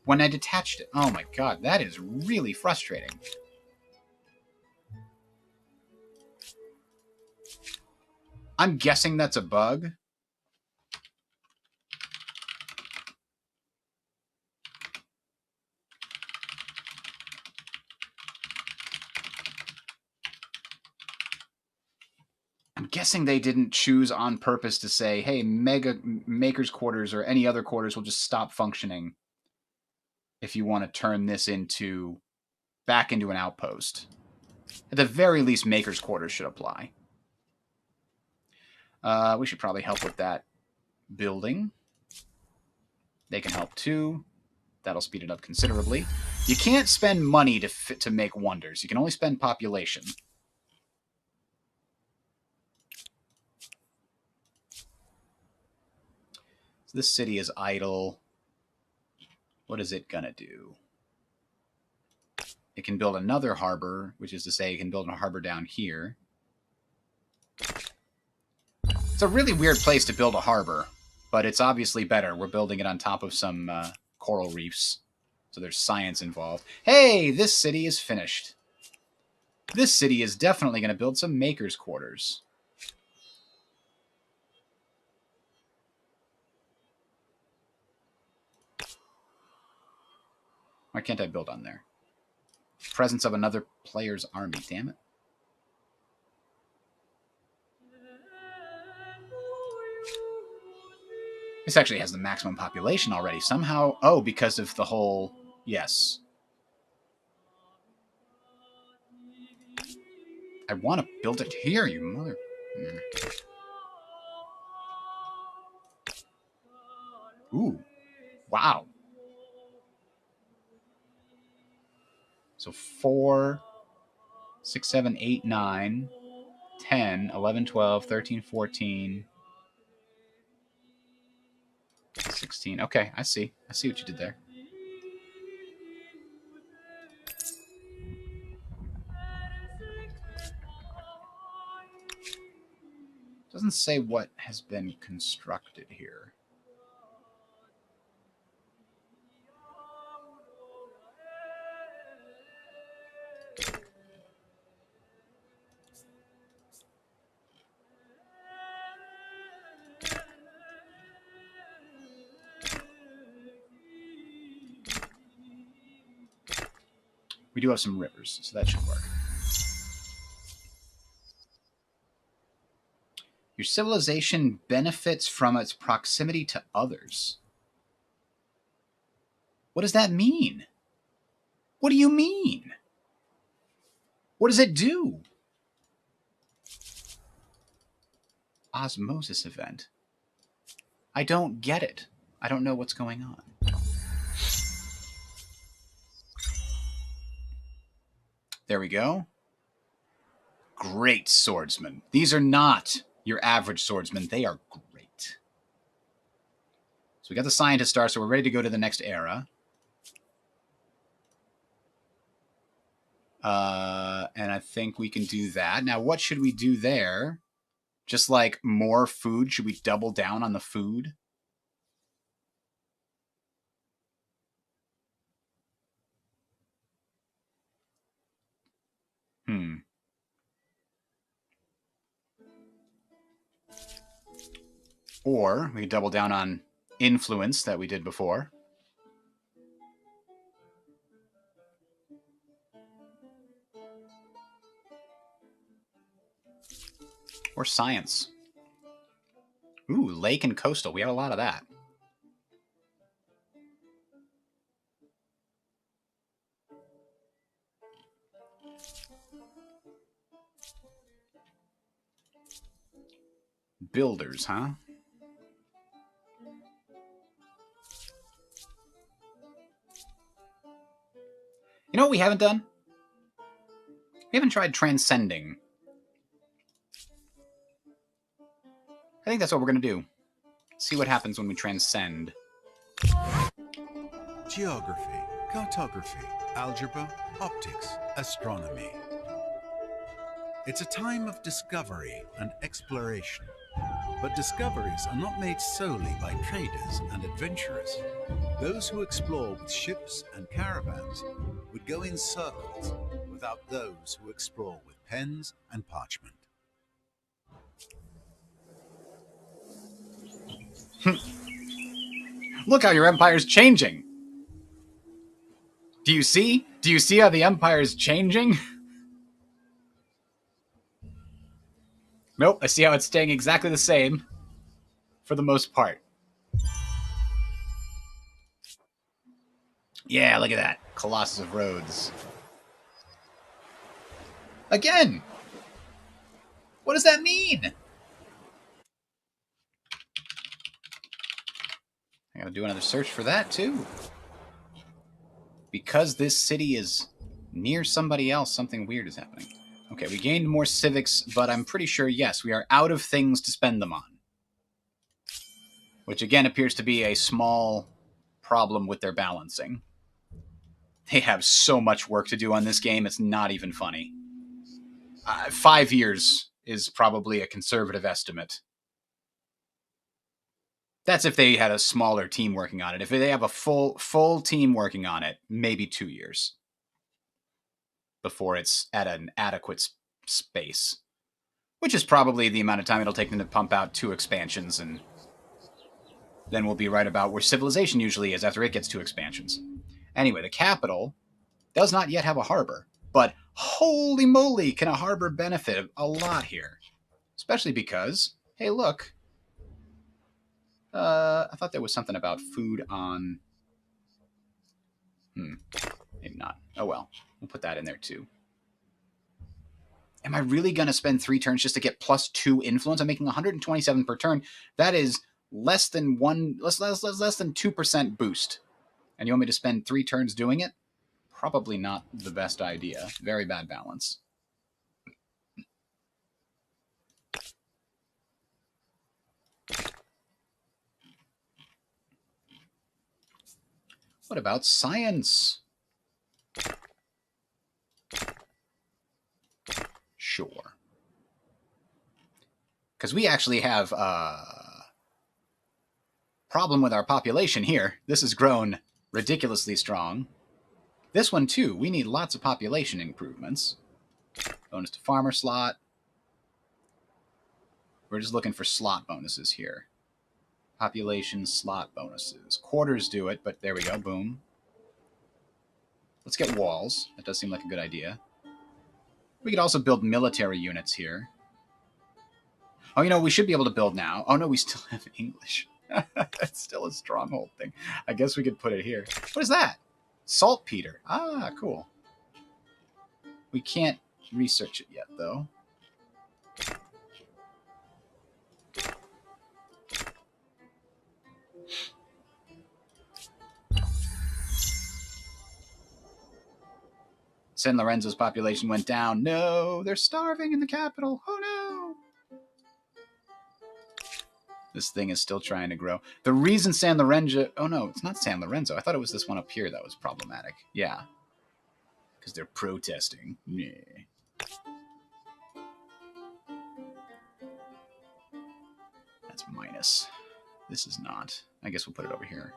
when I detached it. Oh my god, that is really frustrating. I'm guessing that's a bug. I'm guessing they didn't choose on purpose to say, hey, Maker's Quarters or any other quarters will just stop functioning if you want to turn this back into an outpost. At the very least, Maker's Quarters should apply. We should probably help with that building. They can help too. That'll speed it up considerably. You can't spend money to make wonders. You can only spend population. So this city is idle. What is it gonna do? It can build another harbor, which is to say it can build a harbor down here. It's a really weird place to build a harbor, but it's obviously better. We're building it on top of some coral reefs, so there's science involved. Hey, this city is finished. This city is definitely going to build some Maker's Quarters. Why can't I build on there? Presence of another player's army, damn it. This actually has the maximum population already. Somehow, oh, because of the whole, yes. I want to build it here, you mother... Ooh, wow. So 4, 6, 7, 8, 9, 10, 11, 12, 13, 14... 16. Okay, I see. I see what you did there. Doesn't say what has been constructed here. We do have some rivers, so that should work. Your civilization benefits from its proximity to others. What does that mean? What do you mean? What does it do? Osmosis event. I don't get it. I don't know what's going on. There we go. Great swordsmen. These are not your average swordsmen. They are great. So we got the scientist star, so we're ready to go to the next era. And I think we can do that. Now, what should we do there? Just like more food? Should we double down on the food? Or we could double down on influence that we did before. Or science. Ooh, lake and coastal. We have a lot of that. Builders, huh? You know what we haven't done? We haven't tried transcending. I think that's what we're going to do. See what happens when we transcend. Geography, cartography, algebra, optics, astronomy. It's a time of discovery and exploration. But discoveries are not made solely by traders and adventurers. Those who explore with ships and caravans would go in circles without those who explore with pens and parchment. Look how your empire's changing. Do you see? Do you see how the empire's changing? Nope, I see how it's staying exactly the same for the most part. Yeah, look at that. Colossus of Rhodes. Again! What does that mean? I gotta do another search for that, too. Because this city is near somebody else, something weird is happening. Okay, we gained more civics, but I'm pretty sure, yes, we are out of things to spend them on. Which, again, appears to be a small problem with their balancing. They have so much work to do on this game, it's not even funny. 5 years is probably a conservative estimate. That's if they had a smaller team working on it. If they have a full team working on it, maybe 2 years before it's at an adequate space. Which is probably the amount of time it'll take them to pump out 2 expansions, and then we'll be right about where civilization usually is after it gets 2 expansions. Anyway, the capital does not yet have a harbor, but holy moly, can a harbor benefit a lot here. Especially because, hey look, I thought there was something about food on... maybe not. Oh well, we'll put that in there too. Am I really going to spend 3 turns just to get +2 influence? I'm making 127 per turn. That is less than 2% boost. And you want me to spend 3 turns doing it? Probably not the best idea. Very bad balance. What about science? Sure. Because we actually have a problem with our population here. This has grown ridiculously strong. This one, too, we need lots of population improvements. Bonus to farmer slot. We're just looking for slot bonuses here. Population slot bonuses. Quarters do it, but there we go. Boom. Let's get walls. That does seem like a good idea. We could also build military units here. Oh, you know, we should be able to build now. Oh, no, we still have English. That's still a stronghold thing. I guess we could put it here. What is that? Saltpeter. Ah, cool. We can't research it yet, though. San Lorenzo's population went down. No, they're starving in the capital. Oh, no. This thing is still trying to grow. The reason San Lorenzo... Oh, no, it's not San Lorenzo. I thought it was this one up here that was problematic. Yeah. Because they're protesting. Yeah. That's minus. This is not. I guess we'll put it over here.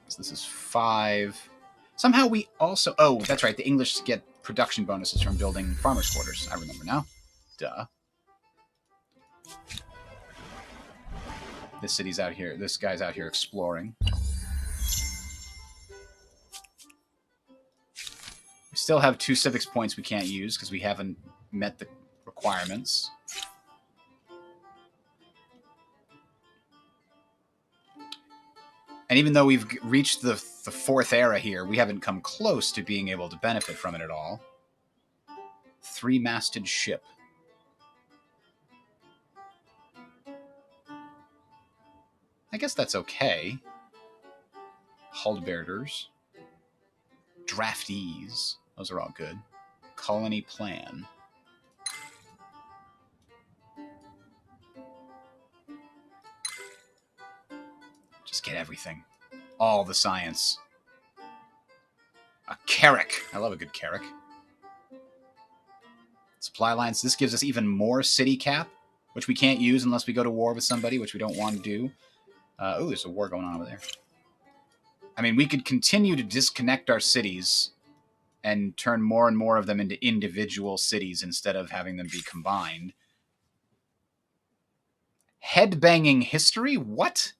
So this is 5. Somehow we also... Oh, that's right. The English get production bonuses from building farmers' quarters. I remember now. Duh. This city's out here. This guy's out here exploring. We still have 2 civics points we can't use because we haven't met the requirements. And And even though we've reached the fourth era here, we haven't come close to being able to benefit from it at all. 3-masted ship. I guess that's okay. Hullbearers. Draftees. Those are all good. Colony plan. Just get everything. All the science. A Carrack. I love a good Carrack. Supply lines. This gives us even more city cap, which we can't use unless we go to war with somebody, which we don't want to do. Oh, there's a war going on over there. I mean, we could continue to disconnect our cities and turn more and more of them into individual cities instead of having them be combined. Headbanging history? What?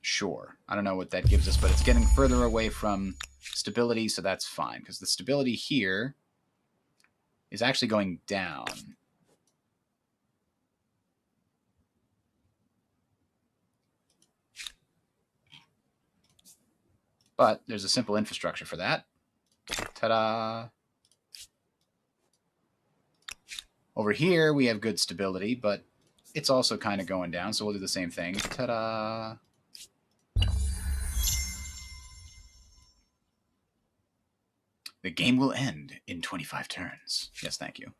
Sure. I don't know what that gives us, but it's getting further away from stability, so that's fine, because the stability here is actually going down. But there's a simple infrastructure for that. Ta-da! Over here, we have good stability, but it's also kind of going down, so we'll do the same thing. Ta-da! The game will end in 25 turns. Yes, thank you.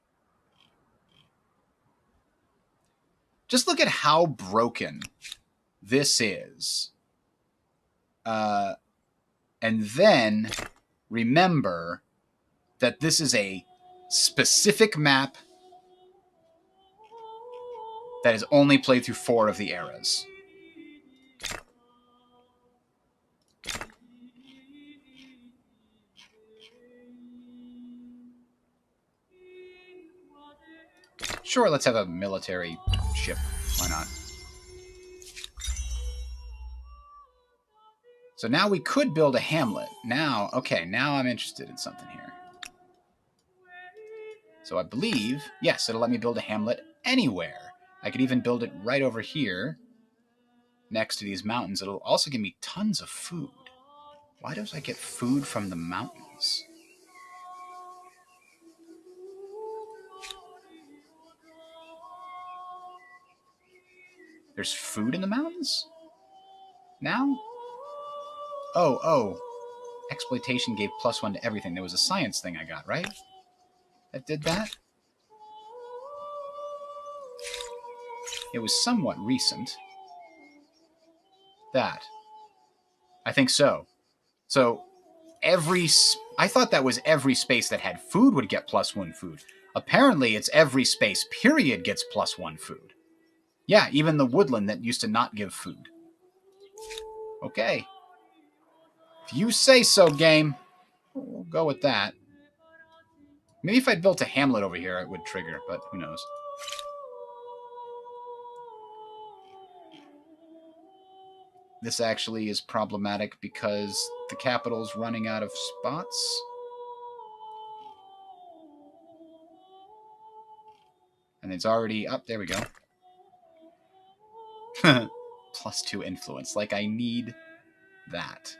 Just look at how broken this is. And then remember that this is a specific map that is only played through 4 of the eras. Sure, let's have a military ship. Why not? So now we could build a hamlet. Now, okay, now I'm interested in something here. So I believe, yes, it'll let me build a hamlet anywhere. I could even build it right over here next to these mountains. It'll also give me tons of food. Why don't I get food from the mountains? There's food in the mountains? Now? Oh. Exploitation gave +1 to everything. There was a science thing I got, right? That did that? It was somewhat recent. That. I think so. So, I thought that was every space that had food would get +1 food. Apparently, it's every space, period, gets +1 food. Yeah, even the woodland that used to not give food. Okay. If you say so, game. We'll go with that. Maybe if I built a hamlet over here, it would trigger, but who knows. This actually is problematic because the capital's running out of spots. And it's already up. There we go. +2 influence. Like, I need that.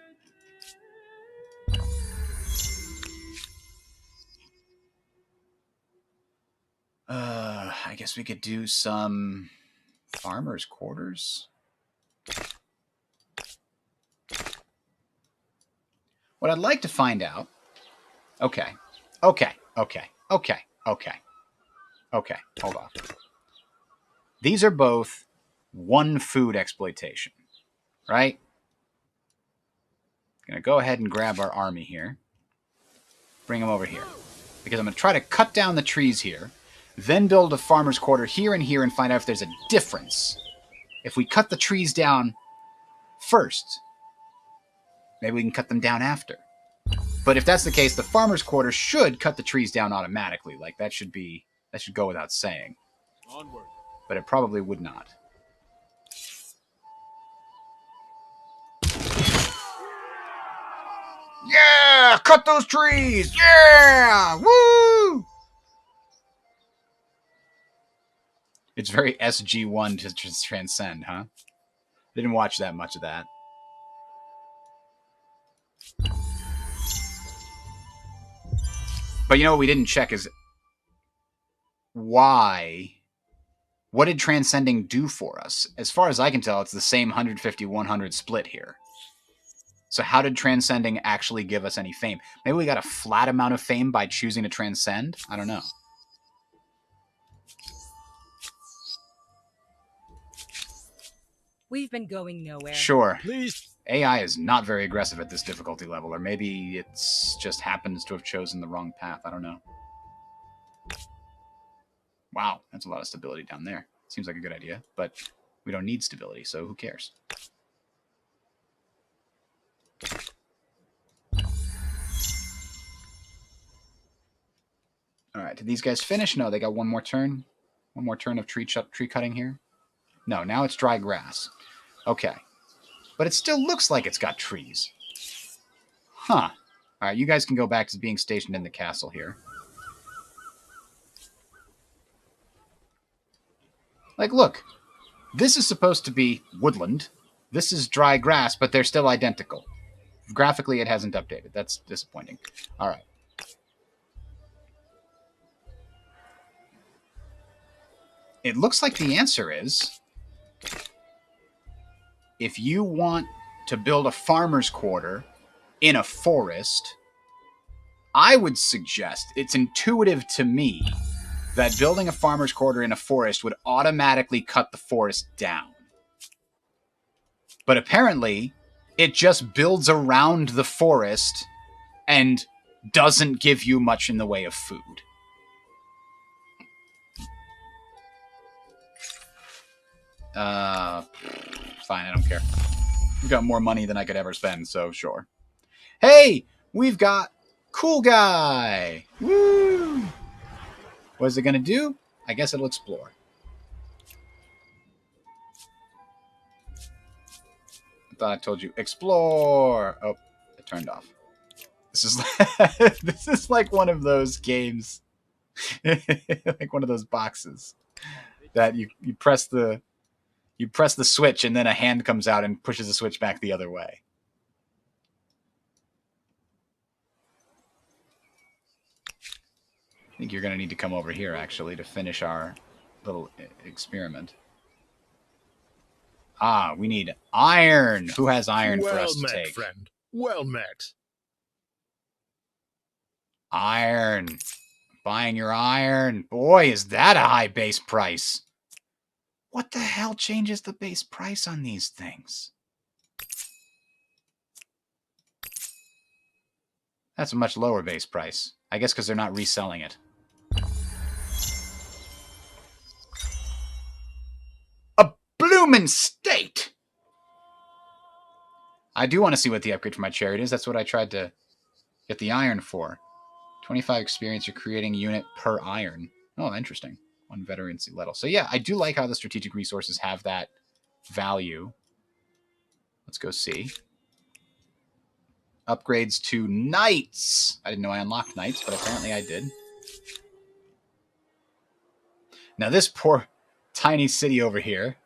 I guess we could do some farmers' quarters. What I'd like to find out... Okay, hold on. These are both 1 food exploitation, right? I'm going to go ahead and grab our army here. Bring them over here. Because I'm going to try to cut down the trees here, then build a farmer's quarter here and here and find out if there's a difference. If we cut the trees down first, maybe we can cut them down after. But if that's the case, the farmer's quarter should cut the trees down automatically. Like, that should go without saying. Onward. But it probably would not. Yeah! Cut those trees! Yeah! Woo! It's very SG-1 to transcend, huh? Didn't watch that much of that. But you know what we didn't check is why. What did transcending do for us? As far as I can tell, it's the same 150-100 split here. So how did transcending actually give us any fame? Maybe we got a flat amount of fame by choosing to transcend? I don't know. We've been going nowhere. Sure. Please. AI is not very aggressive at this difficulty level, or maybe it's just happens to have chosen the wrong path. I don't know. Wow, that's a lot of stability down there. Seems like a good idea, but we don't need stability, so who cares? All right, did these guys finish? No, they got one more turn. One more turn of tree cutting here. No, now it's dry grass. Okay. But it still looks like it's got trees. Huh. All right, you guys can go back to being stationed in the castle here. Like, look. This is supposed to be woodland. This is dry grass, but they're still identical. Graphically, it hasn't updated. That's disappointing. All right. It looks like the answer is, if you want to build a farmer's quarter in a forest, I would suggest, it's intuitive to me, that building a farmer's quarter in a forest would automatically cut the forest down. But apparently, it just builds around the forest and doesn't give you much in the way of food. Fine, I don't care. We've got more money than I could ever spend, so sure. Hey, we've got Cool Guy! Woo! What is it going to do? I guess it'll explore. I thought I told you. Explore! Oh, it turned off. This is like, this is like one of those games. Like one of those boxes that you press the switch and then a hand comes out and pushes the switch back the other way. I think you're going to need to come over here, actually, to finish our little experiment. Ah, we need iron. Who has iron for us to Well met, take? friend. Well met. Iron. Buying your iron. Boy, is that a high base price. What the hell changes the base price on these things? That's a much lower base price. I guess because they're not reselling it. A bloomin' state! I do want to see what the upgrade for my chariot is. That's what I tried to get the iron for. 25 experience, you're creating a unit per iron. Oh, interesting. One veterancy level. So yeah, I do like how the strategic resources have that value. Let's go see. Upgrades to knights. I didn't know I unlocked knights, but apparently I did. Now this poor tiny city over here,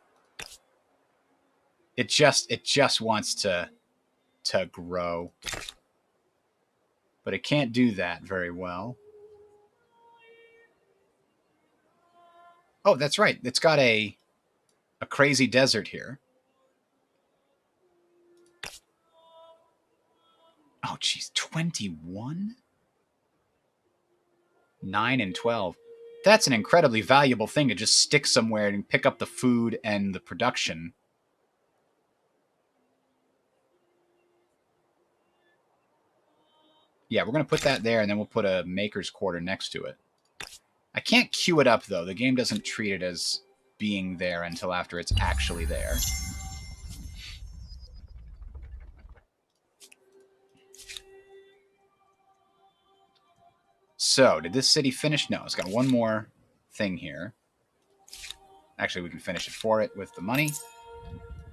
it just wants to grow. But it can't do that very well. Oh, that's right. It's got a crazy desert here. Oh, geez. 21? 9 and 12. That's an incredibly valuable thing to just stick somewhere and pick up the food and the production. Yeah, we're going to put that there, and then we'll put a maker's quarter next to it. I can't queue it up, though. The game doesn't treat it as being there until after it's actually there. So, did this city finish? No, it's got one more thing here. Actually, we can finish it for it with the money.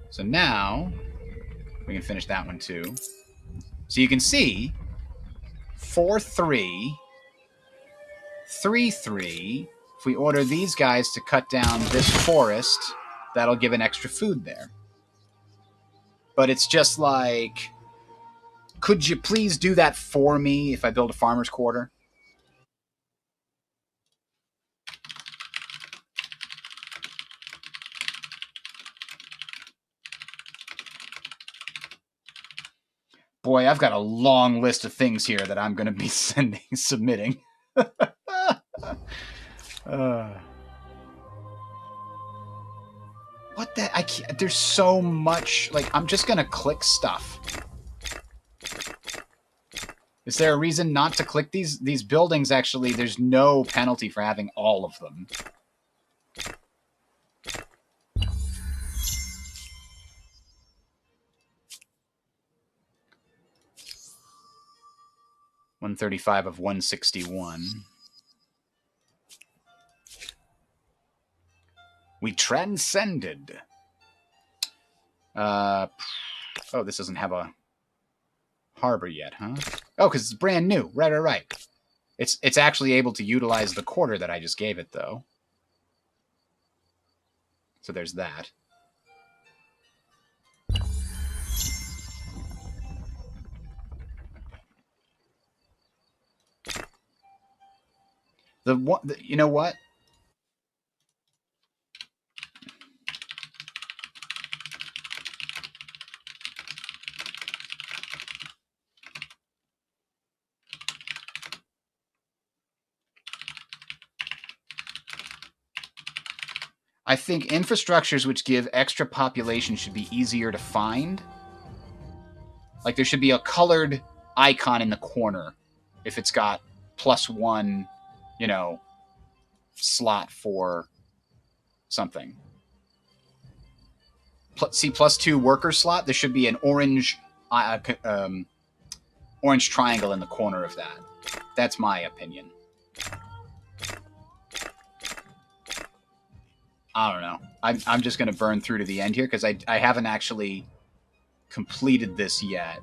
So now, we can finish that one too. So you can see, 4-3, 3-3, If we order these guys to cut down this forest, that'll give an extra food there. But it's just like, could you please do that for me if I build a farmer's quarter? Boy, I've got a long list of things here that I'm going to be submitting. What the? I can't, there's so much. Like, I'm just going to click stuff. Is there a reason not to click these buildings? Actually, there's no penalty for having all of them. $135 of 161. We transcended. Oh, this doesn't have a harbor yet, huh? Oh, because it's brand new. Right. It's actually able to utilize the quarter that I just gave it, though. So there's that. You know what? I think infrastructures which give extra population should be easier to find. Like, there should be a colored icon in the corner if it's got +1, you know, slot for something. See, +2 worker slot. There should be an orange triangle in the corner of that. That's my opinion. I don't know. I'm just going to burn through to the end here because I haven't actually completed this yet.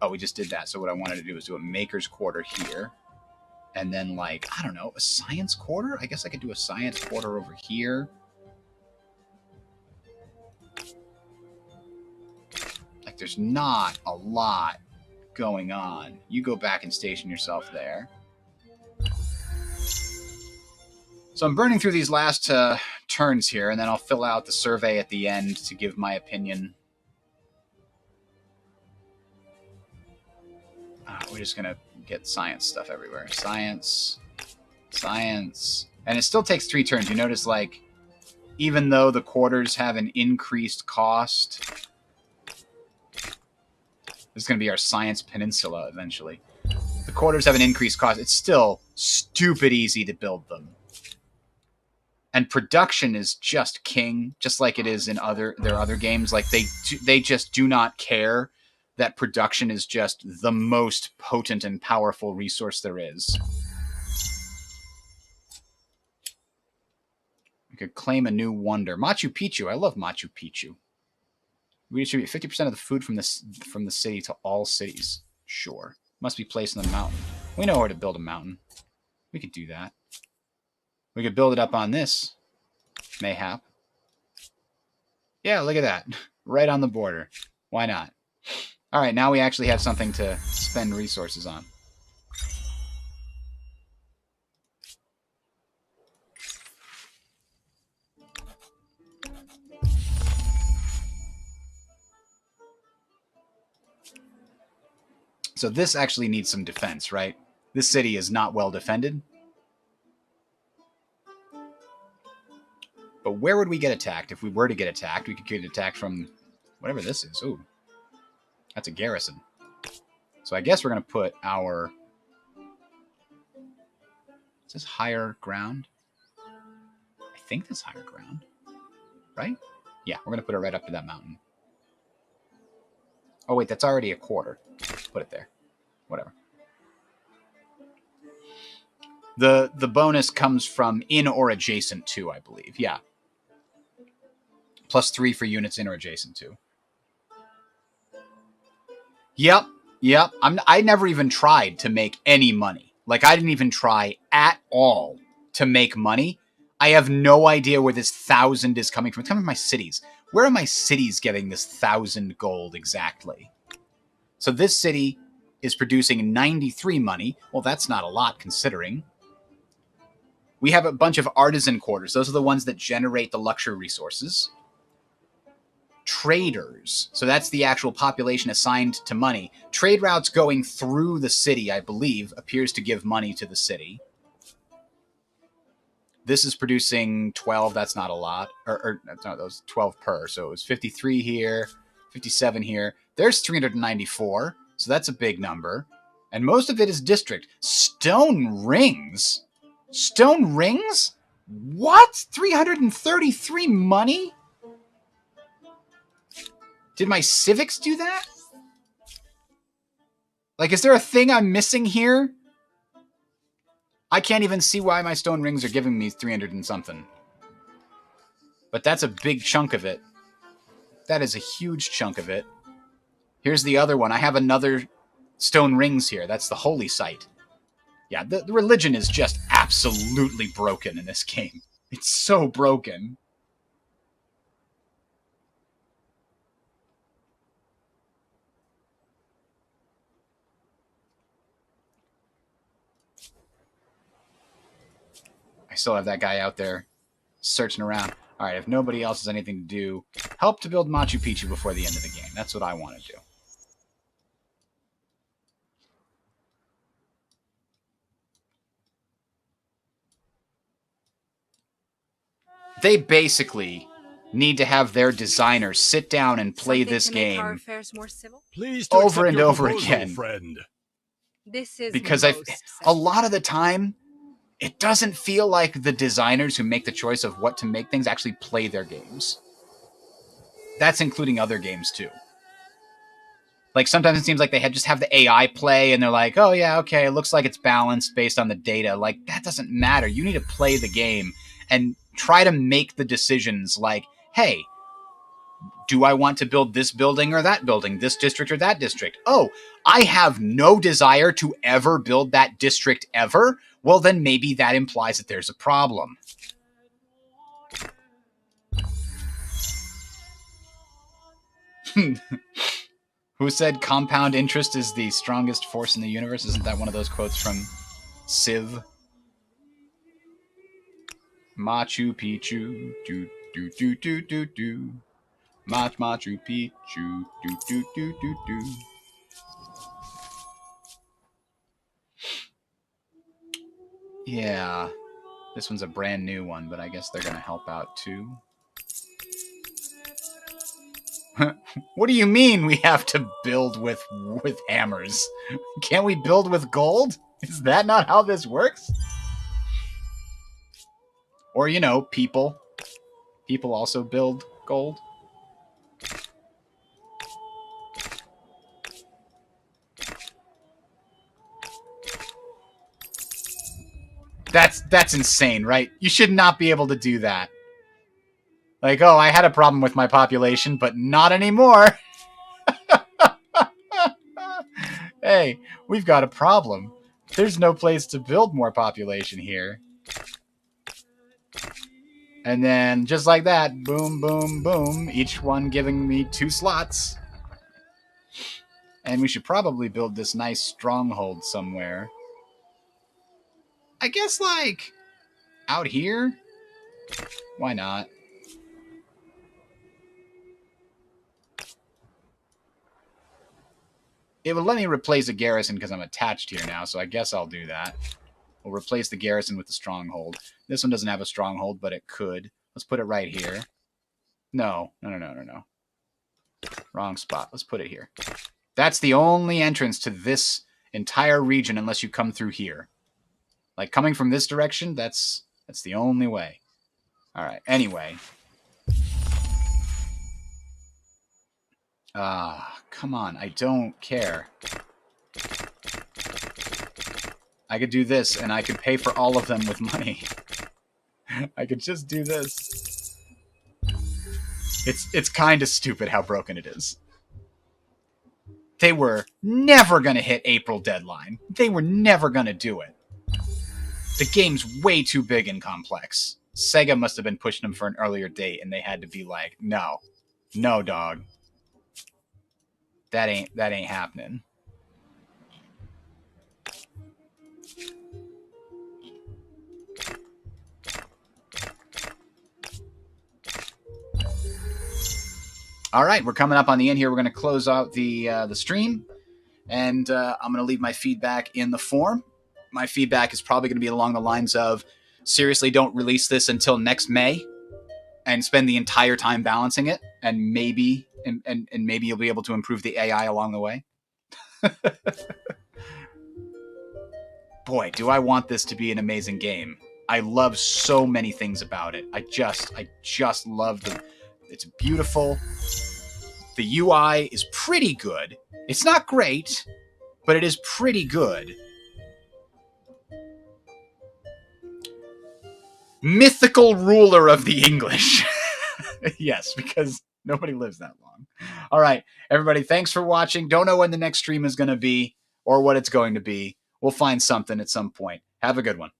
Oh, we just did that. So what I wanted to do is do a maker's quarter here. And then, like, I don't know, a science quarter? I guess I could do a science quarter over here. Like, there's not a lot going on. You go back and station yourself there. So I'm burning through these last turns here, and then I'll fill out the survey at the end to give my opinion. We're just going to get science stuff everywhere. Science. And it still takes 3 turns. You notice, like, even though the quarters have an increased cost, this is going to be our science peninsula eventually. The quarters have an increased cost. It's still stupid easy to build them. And production is just king, just like it is in their other games. Like, they just do not care that production is just the most potent and powerful resource there is. We could claim a new wonder. Machu Picchu. I love Machu Picchu. We distribute 50% of the food from the city to all cities. Sure. Must be placed on the mountain. We know where to build a mountain. We could do that. We could build it up on this. Mayhap. Yeah, look at that. Right on the border. Why not? All right, now we actually have something to spend resources on. So this actually needs some defense, right? This city is not well defended. But where would we get attacked? If we were to get attacked, we could get attacked from whatever this is. Ooh, that's a garrison. So I guess we're going to put our... Is this higher ground? I think that's higher ground. Right? Yeah, we're going to put it right up to that mountain. Oh, wait, that's already a quarter. Put it there. Whatever. The bonus comes from in or adjacent to, I believe. Yeah. +3 for units in or adjacent to. Yep. I never even tried to make any money. Like, I didn't even try at all to make money. I have no idea where this 1,000 is coming from. It's coming from my cities. Where are my cities getting this 1,000 gold exactly? So this city is producing 93 money. Well, that's not a lot considering. We have a bunch of artisan quarters. Those are the ones that generate the luxury resources. Traders. So that's the actual population assigned to money. Trade routes going through the city, I believe, appears to give money to the city. This is producing 12. That's not a lot. Or no, those 12 per. So it was 53 here, 57 here. There's 394. So that's a big number. And most of it is district. Stone rings? Stone rings? What? 333 money? Did my civics do that? Like, is there a thing I'm missing here? I can't even see why my stone rings are giving me 300 and something. But that's a big chunk of it. That is a huge chunk of it. Here's the other one. I have another stone rings here. That's the holy site. Yeah, the religion is just absolutely broken in this game. It's so broken. I still have that guy out there searching around. All right, if nobody else has anything to do, help to build Machu Picchu before the end of the game. That's what I want to do. They basically need to have their designers sit down and play Something this to make our game affairs more civil? Please to over accept and your over proposal, again. friend. This is Because most a civil. lot of the time, it doesn't feel like the designers who make the choice of what to make things actually play their games. That's including other games too. Like, sometimes it seems like they just have the AI play, and they're like, oh yeah, okay, it looks like it's balanced based on the data. Like, that doesn't matter. You need to play the game and try to make the decisions like, hey, do I want to build this building or that building, this district or that district? Oh, I have no desire to ever build that district ever? Well, then maybe that implies that there's a problem. Who said compound interest is the strongest force in the universe? Isn't that one of those quotes from Civ? Machu Picchu, do do do do do do. Machu Picchu, do do do do do. Yeah, this one's a brand new one, but I guess they're gonna help out too. What do you mean we have to build with hammers? Can't we build with gold? Is that not how this works? Or, you know, people. People also build gold. That's insane, right? You should not be able to do that. Like, oh, I had a problem with my population, but not anymore. Hey, we've got a problem. There's no place to build more population here. And then, just like that, boom, boom, boom, each one giving me 2 slots. And we should probably build this nice stronghold somewhere. I guess, like, out here? Why not? It will let me replace a garrison because I'm attached here now, so I guess I'll do that. We'll replace the garrison with the stronghold. This one doesn't have a stronghold, but it could. Let's put it right here. No. Wrong spot. Let's put it here. That's the only entrance to this entire region unless you come through here. Like, coming from this direction, that's the only way. Alright, anyway. Come on, I don't care. I could do this, and I could pay for all of them with money. I could just do this. It's kind of stupid how broken it is. They were never going to hit April deadline. They were never going to do it. The game's way too big and complex. Sega must have been pushing them for an earlier date, and they had to be like, no, dog, that ain't happening. All right, we're coming up on the end here. We're going to close out the stream, and I'm going to leave my feedback in the form. My feedback is probably going to be along the lines of, seriously, don't release this until next May, and spend the entire time balancing it, and maybe maybe you'll be able to improve the AI along the way. Boy, do I want this to be an amazing game. I love so many things about it. I just love it's beautiful. The UI is pretty good. It's not great, but it is pretty good. Mythical ruler of the English. Yes, because nobody lives that long. All right, everybody, thanks for watching. Don't know when the next stream is going to be or what it's going to be. We'll find something at some point. Have a good one.